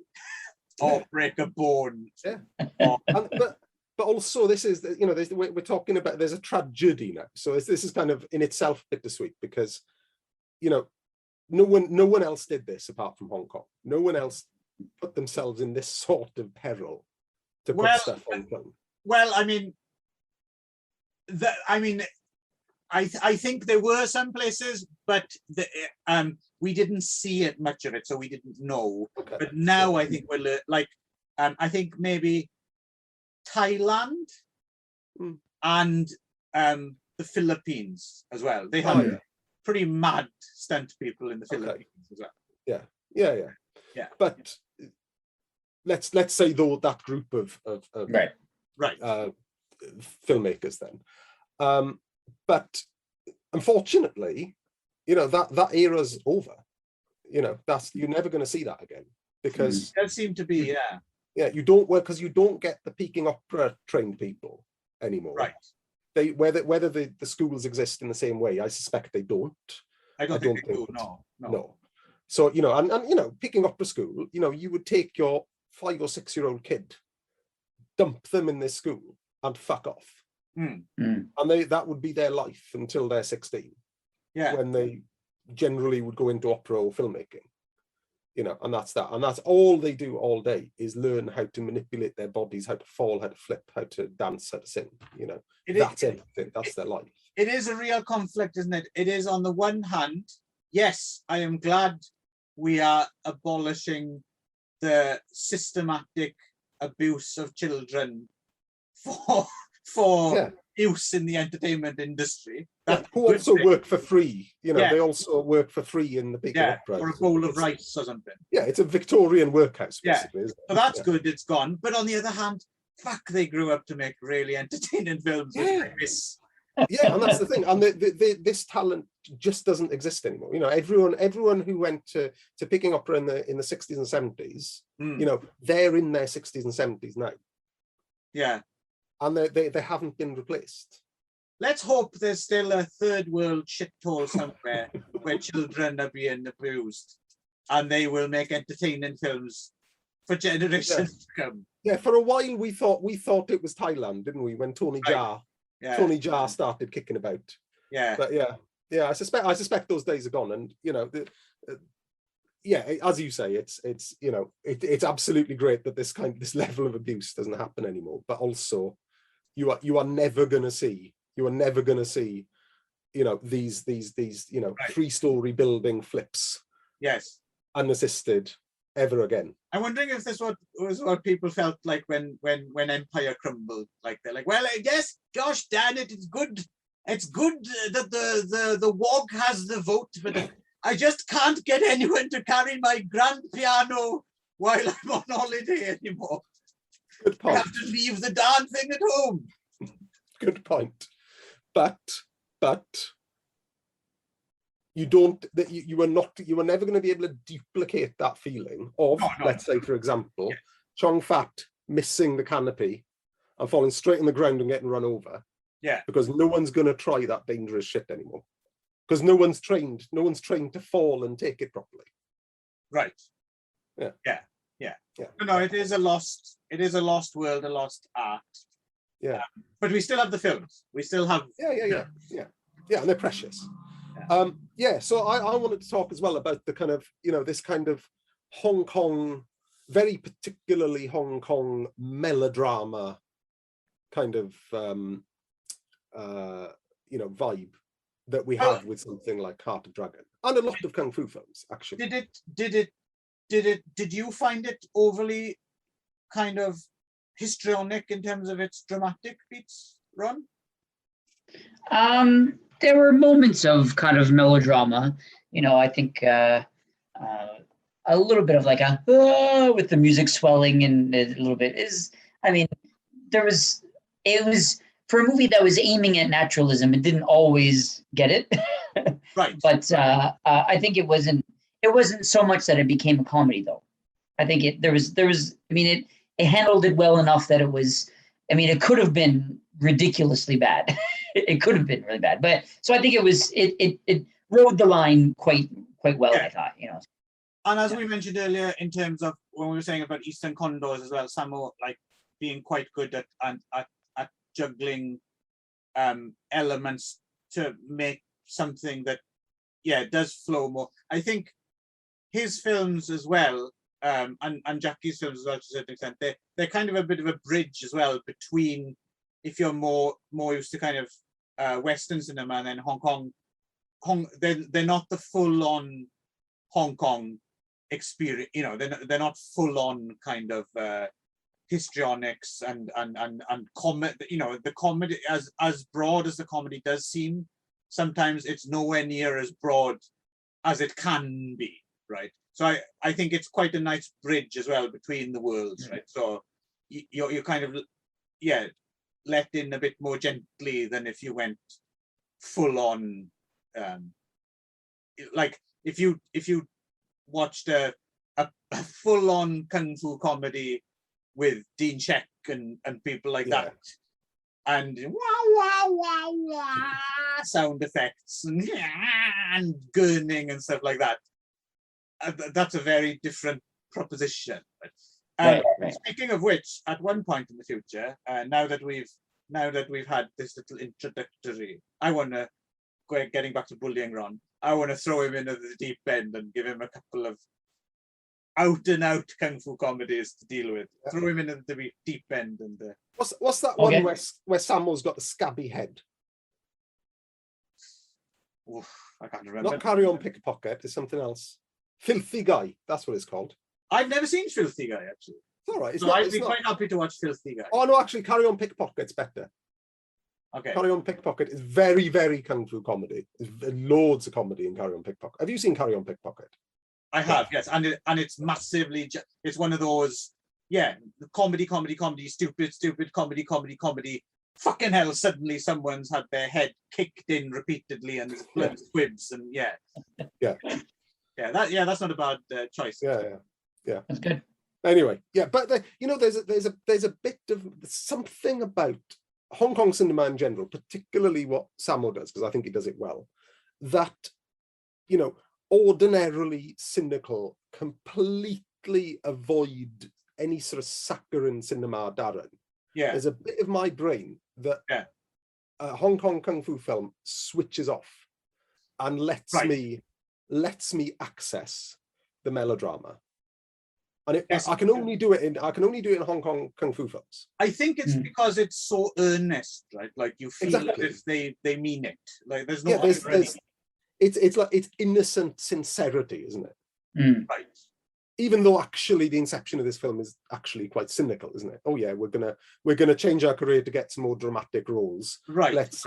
or break a bone. Yeah. But also this is, we're talking about, there's a tragedy now. So this is kind of in itself bittersweet because, no one else did this apart from Hong Kong. No one else put themselves in this sort of peril to put stuff on film. Well, I mean, I think there were some places, but we didn't see it much of it, so we didn't know. Okay. But now I think we're like, I think maybe Thailand and the Philippines as well. They have pretty mad stunt people in the Philippines as well. Yeah. But let's say though that group of filmmakers then. But unfortunately, that era's over. You're never going to see that again because it does seem to be, you don't work because you don't get the Peking opera trained people anymore. Right. Whether the schools exist in the same way, I suspect they don't. I don't think they do. No. So and Peking opera school, you would take your 5 or 6 year old kid, dump them in this school, and fuck off. And that would be their life until they're 16. Yeah. When they generally would go into opera or filmmaking. And that's that. And that's all they do all day is learn how to manipulate their bodies, how to fall, how to flip, how to dance, how to sing. That's everything. That's their life. It is a real conflict, isn't it? It is, on the one hand, yes, I am glad we are abolishing the systematic abuse of children for use in the entertainment industry. Who also work for free. They also work for free in the big opera. Or a bowl of rice or something. Yeah, it's a Victorian workhouse, basically. Isn't it? So that's good, it's gone. But on the other hand, fuck, they grew up to make really entertaining films like this. Yeah, and that's the thing. And this talent just doesn't exist anymore. Everyone who went to picking opera in the 60s and 70s, they're in their 60s and 70s now. Yeah. And they haven't been replaced. Let's hope there's still a third world shithole somewhere where children are being abused and they will make entertaining films for generations to come. Yeah, for a while we thought it was Thailand, didn't we? When Tony Jaa started kicking about. Yeah. But I suspect those days are gone. And as you say, it's absolutely great that this level of abuse doesn't happen anymore. But also, you are never going to see these 3-story building flips. Yes. Unassisted ever again. I'm wondering if this was what people felt like when Empire crumbled. Like they're like, well, I guess, gosh damn it, it's good. It's good that the WOG has the vote, but I just can't get anyone to carry my grand piano while I'm on holiday anymore. Good point. I have to leave the darn thing at home. Good point. But you were never going to be able to duplicate that feeling of, let's say, for example, Chong Fat missing the canopy and falling straight on the ground and getting run over. Yeah. Because no one's going to try that dangerous shit anymore. Because no one's trained to fall and take it properly. Right. Yeah. No, it is a lost world, a lost art. Yeah. But we still have the films. We still have. Yeah, and they're precious. So I wanted to talk as well about the kind of, this kind of Hong Kong, very particularly Hong Kong melodrama kind of, vibe that we have with something like Heart of Dragon and a lot of Kung Fu films, actually. Did you find it overly kind of histrionic in terms of its dramatic beats, Ron? There were moments of kind of melodrama, I think a little bit of like with the music swelling and a little bit it was for a movie that was aiming at naturalism, it didn't always get it. Right. But I think it wasn't so much that it became a comedy, though. I think there was I mean, it handled it well enough that it was, I mean, it could have been ridiculously bad. It could have been really bad. But so I think it rode the line quite well, Yeah. I thought, you know. And as we mentioned earlier, in terms of when we were saying about Eastern Condors as well, Sammo like being quite good at juggling elements to make something that does flow more. I think his films as well, and Jackie's films as well to a certain extent, they're kind of a bit of a bridge as well between, if you're more used to kind of Western cinema, and then Hong Kong, they're not the full on Hong Kong experience, you know, they're not full on kind of histrionics and comedy, you know, the comedy, as broad as the comedy does seem, sometimes it's nowhere near as broad as it can be, right? So I think it's quite a nice bridge as well between the worlds, right? So you kind of let in a bit more gently than if you went full on, like if you watched a full on kung fu comedy with Dean Check and people like that, and wah sound effects and gurning and stuff like that. That's a very different proposition. Right. Speaking of which, at one point in the future, now that we've had this little introductory, I want to, getting back to bullying Ron, I want to throw him into the deep end and give him a couple of out and out kung fu comedies to deal with. Throw him into the deep end. And what's that one where Sammo's got the scabby head? Oof, I can't remember. Not Carry On Pickpocket, it's something else. Filthy Guy, that's what it's called. I've never seen Filthy Guy, actually. It's all right. I'd be quite happy to watch Filthy Guy. Oh no, actually, Carry On Pickpocket's better. Okay. Carry On Pickpocket is very, very kung fu comedy. There's loads of comedy in Carry On Pickpocket. Have you seen Carry On Pickpocket? I have, yes, and it's massively. It's one of those, comedy, stupid, comedy. Fucking hell! Suddenly, someone's had their head kicked in repeatedly, and there's blood squibs, and that's not a bad choice. Yeah. That's good. Anyway, but there's a bit of something about Hong Kong cinema in general, particularly what Sammo does, because I think he does it well, that, you know, ordinarily cynical, completely avoid any sort of saccharine cinema, Darren. Yeah. There's a bit of my brain that a Hong Kong kung fu film switches off and lets me access the melodrama. And I can only do it in Hong Kong kung fu films. I think it's because it's so earnest, right? Like you feel as if they mean it. Like there's no it's like it's innocent sincerity, isn't it? Right. Even though actually the inception of this film is actually quite cynical, isn't it? Oh yeah, we're gonna change our career to get some more dramatic roles. Right. Let's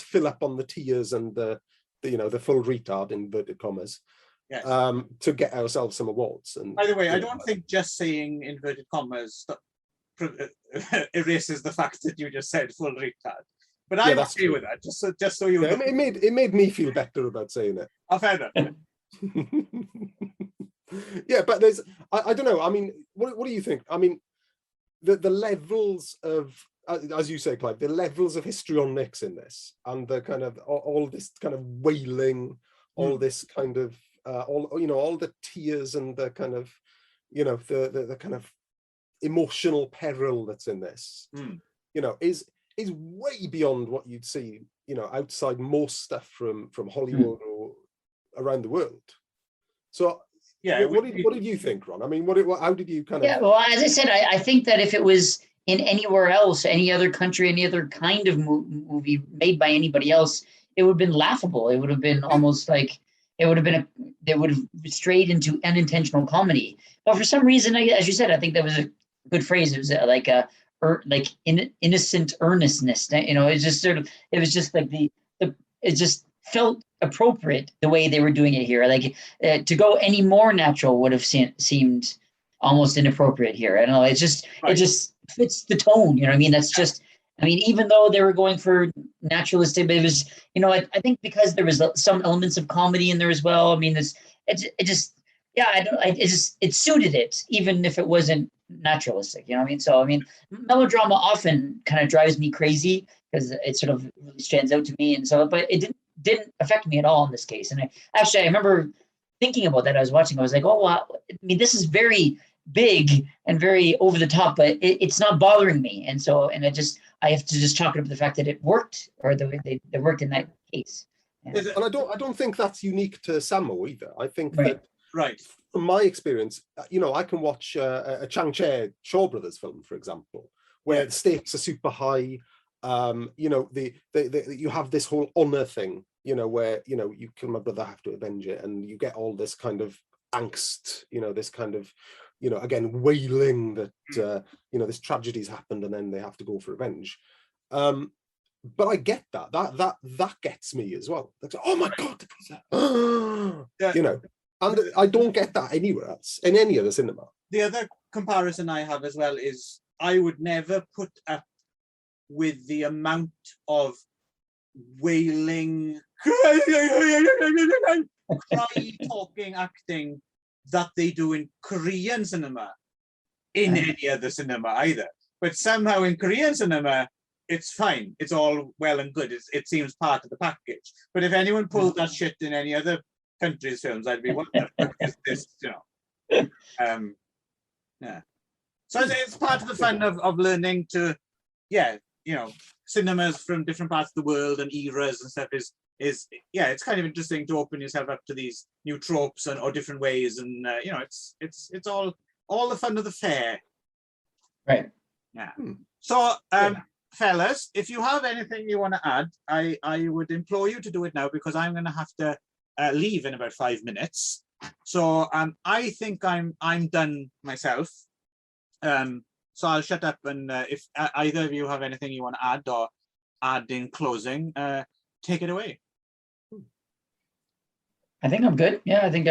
fill up on the tears and the full retard inverted commas. Yes. To get ourselves some awards. And by the way, I don't think just saying inverted commas erases the fact that you just said full retard. But I'm okay with that. Just so you know. It made me feel better about saying it. Oh, fair enough. Yeah, but there's I don't know. I mean, what do you think? I mean, the levels of, as you say, Clive, the levels of histrionics in this, and the kind of all this kind of wailing, all this kind of all the tears and the kind of, the kind of emotional peril that's in this, is way beyond what you'd see, outside most stuff from Hollywood or around the world. So what did you think, Ron? I mean, how did you kind of? Yeah, well, as I said, I think that if it was in anywhere else, any other country, any other kind of movie made by anybody else, it would have been laughable. It would have been almost like they would have strayed into unintentional comedy. But for some reason, as you said, I think that was a good phrase. It was like innocent earnestness. It was just like it just felt appropriate the way they were doing it here. Like to go any more natural would have seemed almost inappropriate here. I don't know. It just fits the tone. You know what I mean? That's just I mean, even though they were going for naturalistic, but it was, I think because there was some elements of comedy in there as well. I mean, it just, yeah, it suited it, even if it wasn't naturalistic, you know what I mean? So, I mean, melodrama often kind of drives me crazy because it sort of really stands out to me. And so, but it didn't affect me at all in this case. And I remember thinking about that. I was watching, I was like, oh, wow. I mean, this is very big and very over the top, but it's not bothering me. And so, I have to just chalk it up to the fact that it worked, or the way they worked in that case. Yeah. And I don't think that's unique to Sammo either. I think Right. Right. from my experience, I can watch a Chang-Che Shaw Brothers film, for example, where the stakes are super high. You have this whole honor thing, where, you kill my brother, I have to avenge it. And you get all this kind of angst, this kind of, again, wailing that, this tragedy's happened and then they have to go for revenge. But I get that gets me as well. Like, oh my God, and I don't get that anywhere else in any other cinema. The other comparison I have as well is I would never put up with the amount of wailing, cry, talking, acting that they do in Korean cinema in any other cinema either. But somehow in Korean cinema, it's fine. It's all well and good. It seems part of the package. But if anyone pulled that shit in any other country's films, I'd be, what the fuck is this? Yeah. So it's part of the fun of learning to, cinemas from different parts of the world and eras and stuff is it's kind of interesting to open yourself up to these new tropes or different ways, and it's all the fun of the fair. Right. Yeah. So fellas, if you have anything you want to add, I would implore you to do it now, because I'm going to have to leave in about 5 minutes. So I think I'm done myself. So I'll shut up, and if either of you have anything you want to add or add in closing, take it away. I think I'm good. Yeah, I think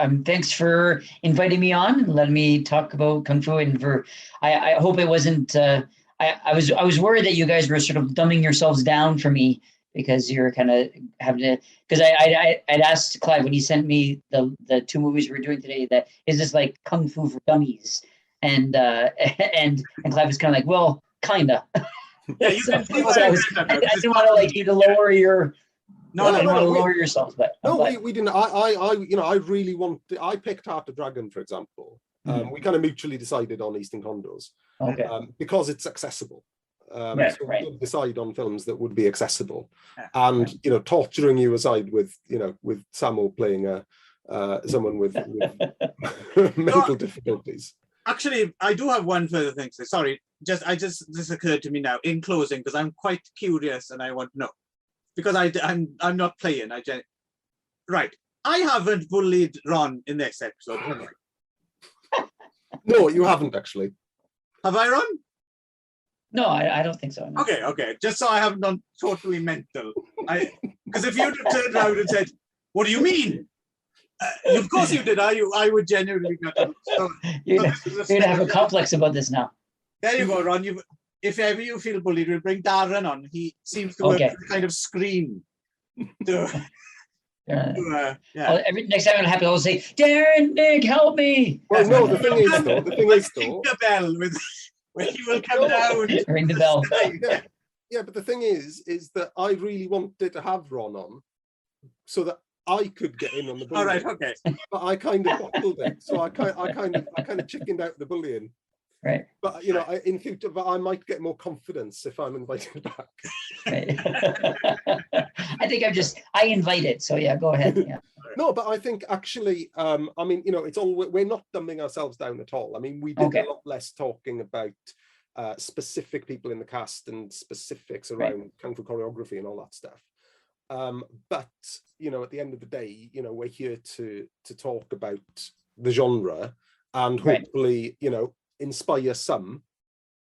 I'm thanks for inviting me on and letting me talk about Kung Fu. And I hope it wasn't, I was worried that you guys were sort of dumbing yourselves down for me, because you're kind of having to, because I'd asked Clive when he sent me the 2 movies we're doing today, that is this like Kung Fu for dummies? And Clive was kind of like, well, kinda. Yeah, you can see I didn't want to you to lower your. I didn't want to lower yourselves, but we didn't. I really I picked Heart of Dragon, for example. We kind of mutually decided on Eastern Condors, because it's accessible. We did decide on films that would be accessible, and torturing you aside with Sammo playing someone with mental difficulties. Actually, I do have one further thing to say. Sorry, this occurred to me now in closing, because I'm quite curious and I want to know, because I'm not playing. Right. I haven't bullied Ron in this episode, have I? No, you haven't actually. Have I, Ron? No, I don't think so. No. Okay. Just so I haven't gone totally mental. Because if you'd have turned around and said, "What do you mean?" Of course you did. I would genuinely get it. You're gonna have a complex about this now. There you go, Ron. If ever you feel bullied, we'll bring Darren on. He seems to work kind of scream. Next time it happens, I'll say, "Darren, Nick, help me." Well, no, the thing is though, the bell where he will come down. Ring the bell. Yeah, but the thing is that I really wanted to have Ron on, so that I could get in on the bullying. All right, okay. But I kind of bottled it, so I kind of chickened out the bullying. Right. But in future, I might get more confidence if I'm invited back. Right. I think I invite it. So yeah, go ahead. Yeah. No, but I think actually, it's all, we're not dumbing ourselves down at all. I mean, we did a lot less talking about specific people in the cast and specifics around Kung Fu choreography and all that stuff. But at the end of the day, we're here to talk about the genre and hopefully, inspire some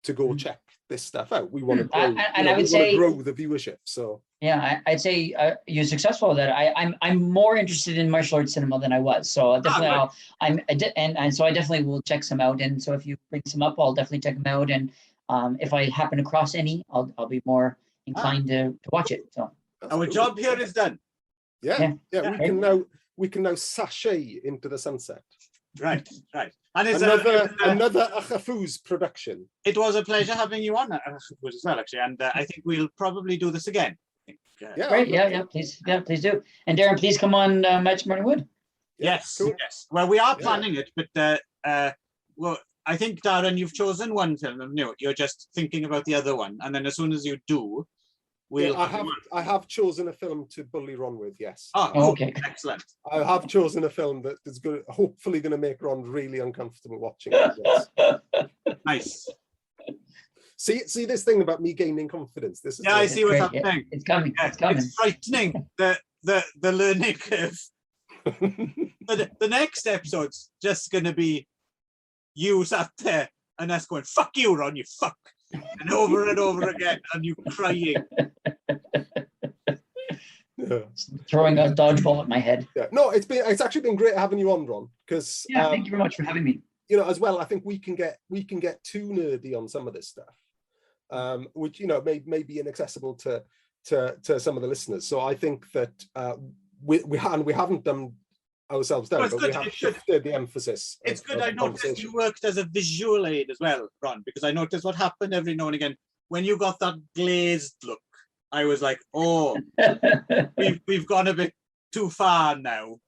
to go check this stuff out. We want to grow, I would say grow the viewership. So yeah, I'd say you're successful at that. I'm more interested in martial arts cinema than I was. So definitely, so I definitely will check some out. And so if you bring some up, I'll definitely check them out. And if I happen across any, I'll be more inclined to watch it. So our job here is done. Yeah. We can now sashay into the sunset. Right. And it's another Ychyfus production. It was a pleasure having you on Ychyfus as well, actually, and I think we'll probably do this again. Great, please do. And Darren, please come on Match Morning Wood. Yes, cool. yes. Well, we are planning it, but well, I think, Darren, you've chosen one film, haven't you? You're just thinking about the other one, and then as soon as you do, we'll. I have chosen a film to bully Ron with. Yes. Oh, cool. Okay. Excellent. I have chosen a film that is hopefully going to make Ron really uncomfortable watching it. Yes. Nice. See this thing about me gaining confidence. This is I see what's happening. Yeah. It's coming. It's coming. It's frightening. The learning curve. But the next episode's just going to be you sat there and us going, "Fuck you, Ron, you fuck," and over again, and you crying. Throwing a dodgeball at my head. Yeah. No, it's actually been great having you on, Ron. Because thank you very much for having me. As well, I think we can get too nerdy on some of this stuff. Which may be inaccessible to some of the listeners. So I think that we haven't done ourselves down, but we have shifted the emphasis. It's good. I noticed you worked as a visual aid as well, Ron, because I noticed what happened every now and again when you got that glazed look. I was like, oh, we've gone a bit too far now.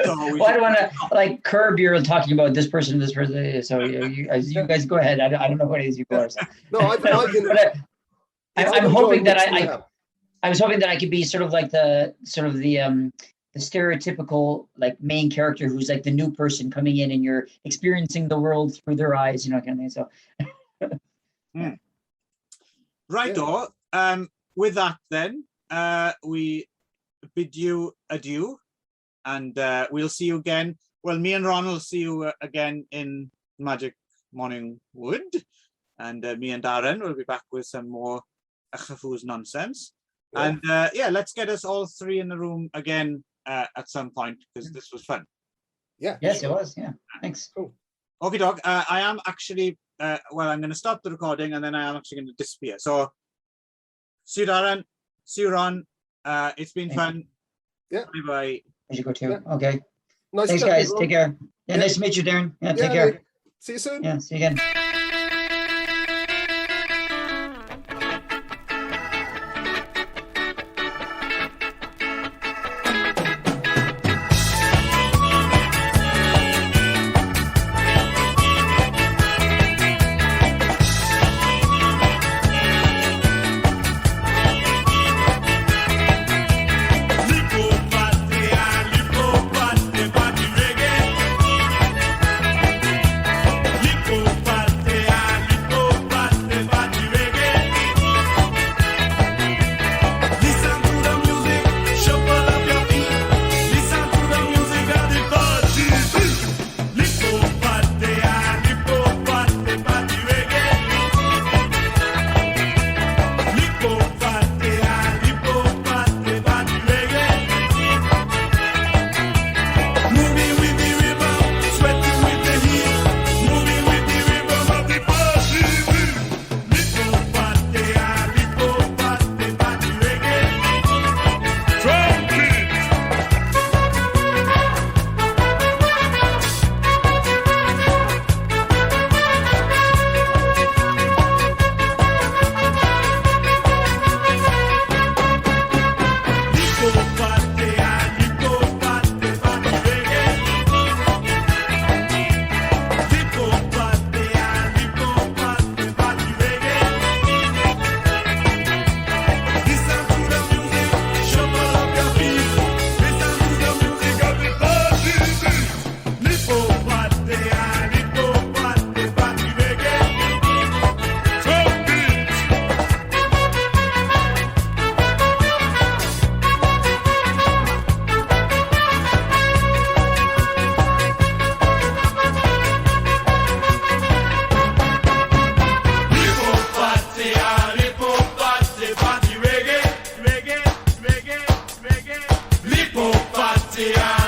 So I don't want to curb your talking about this person. So you guys go ahead. I don't know what it is you are. So. No, I'm hoping that I was hoping that I could be sort of like the stereotypical main character who's like the new person coming in and you're experiencing the world through their eyes, kind of thing. So. Righto. With that, then we bid you adieu. And we'll see you again. Well, me and Ron will see you again in Magic Morning Wood. And me and Darren will be back with some more Ychyfus nonsense. Yeah. And let's get us all three in the room again at some point, because this was fun. Yeah. Yes, it was. Yeah. Thanks. Cool. Okay, dog. I am actually, I'm going to stop the recording and then I am actually going to disappear. So, see you, Darren. See you, Ron. It's been fun. Yeah. Bye-bye. I should go too. Yeah. Okay. Nice. Thanks, guys. Take care. Yeah, nice to meet you, Darren. Yeah, take care. Mate. See you soon. Yeah, see you again. Party.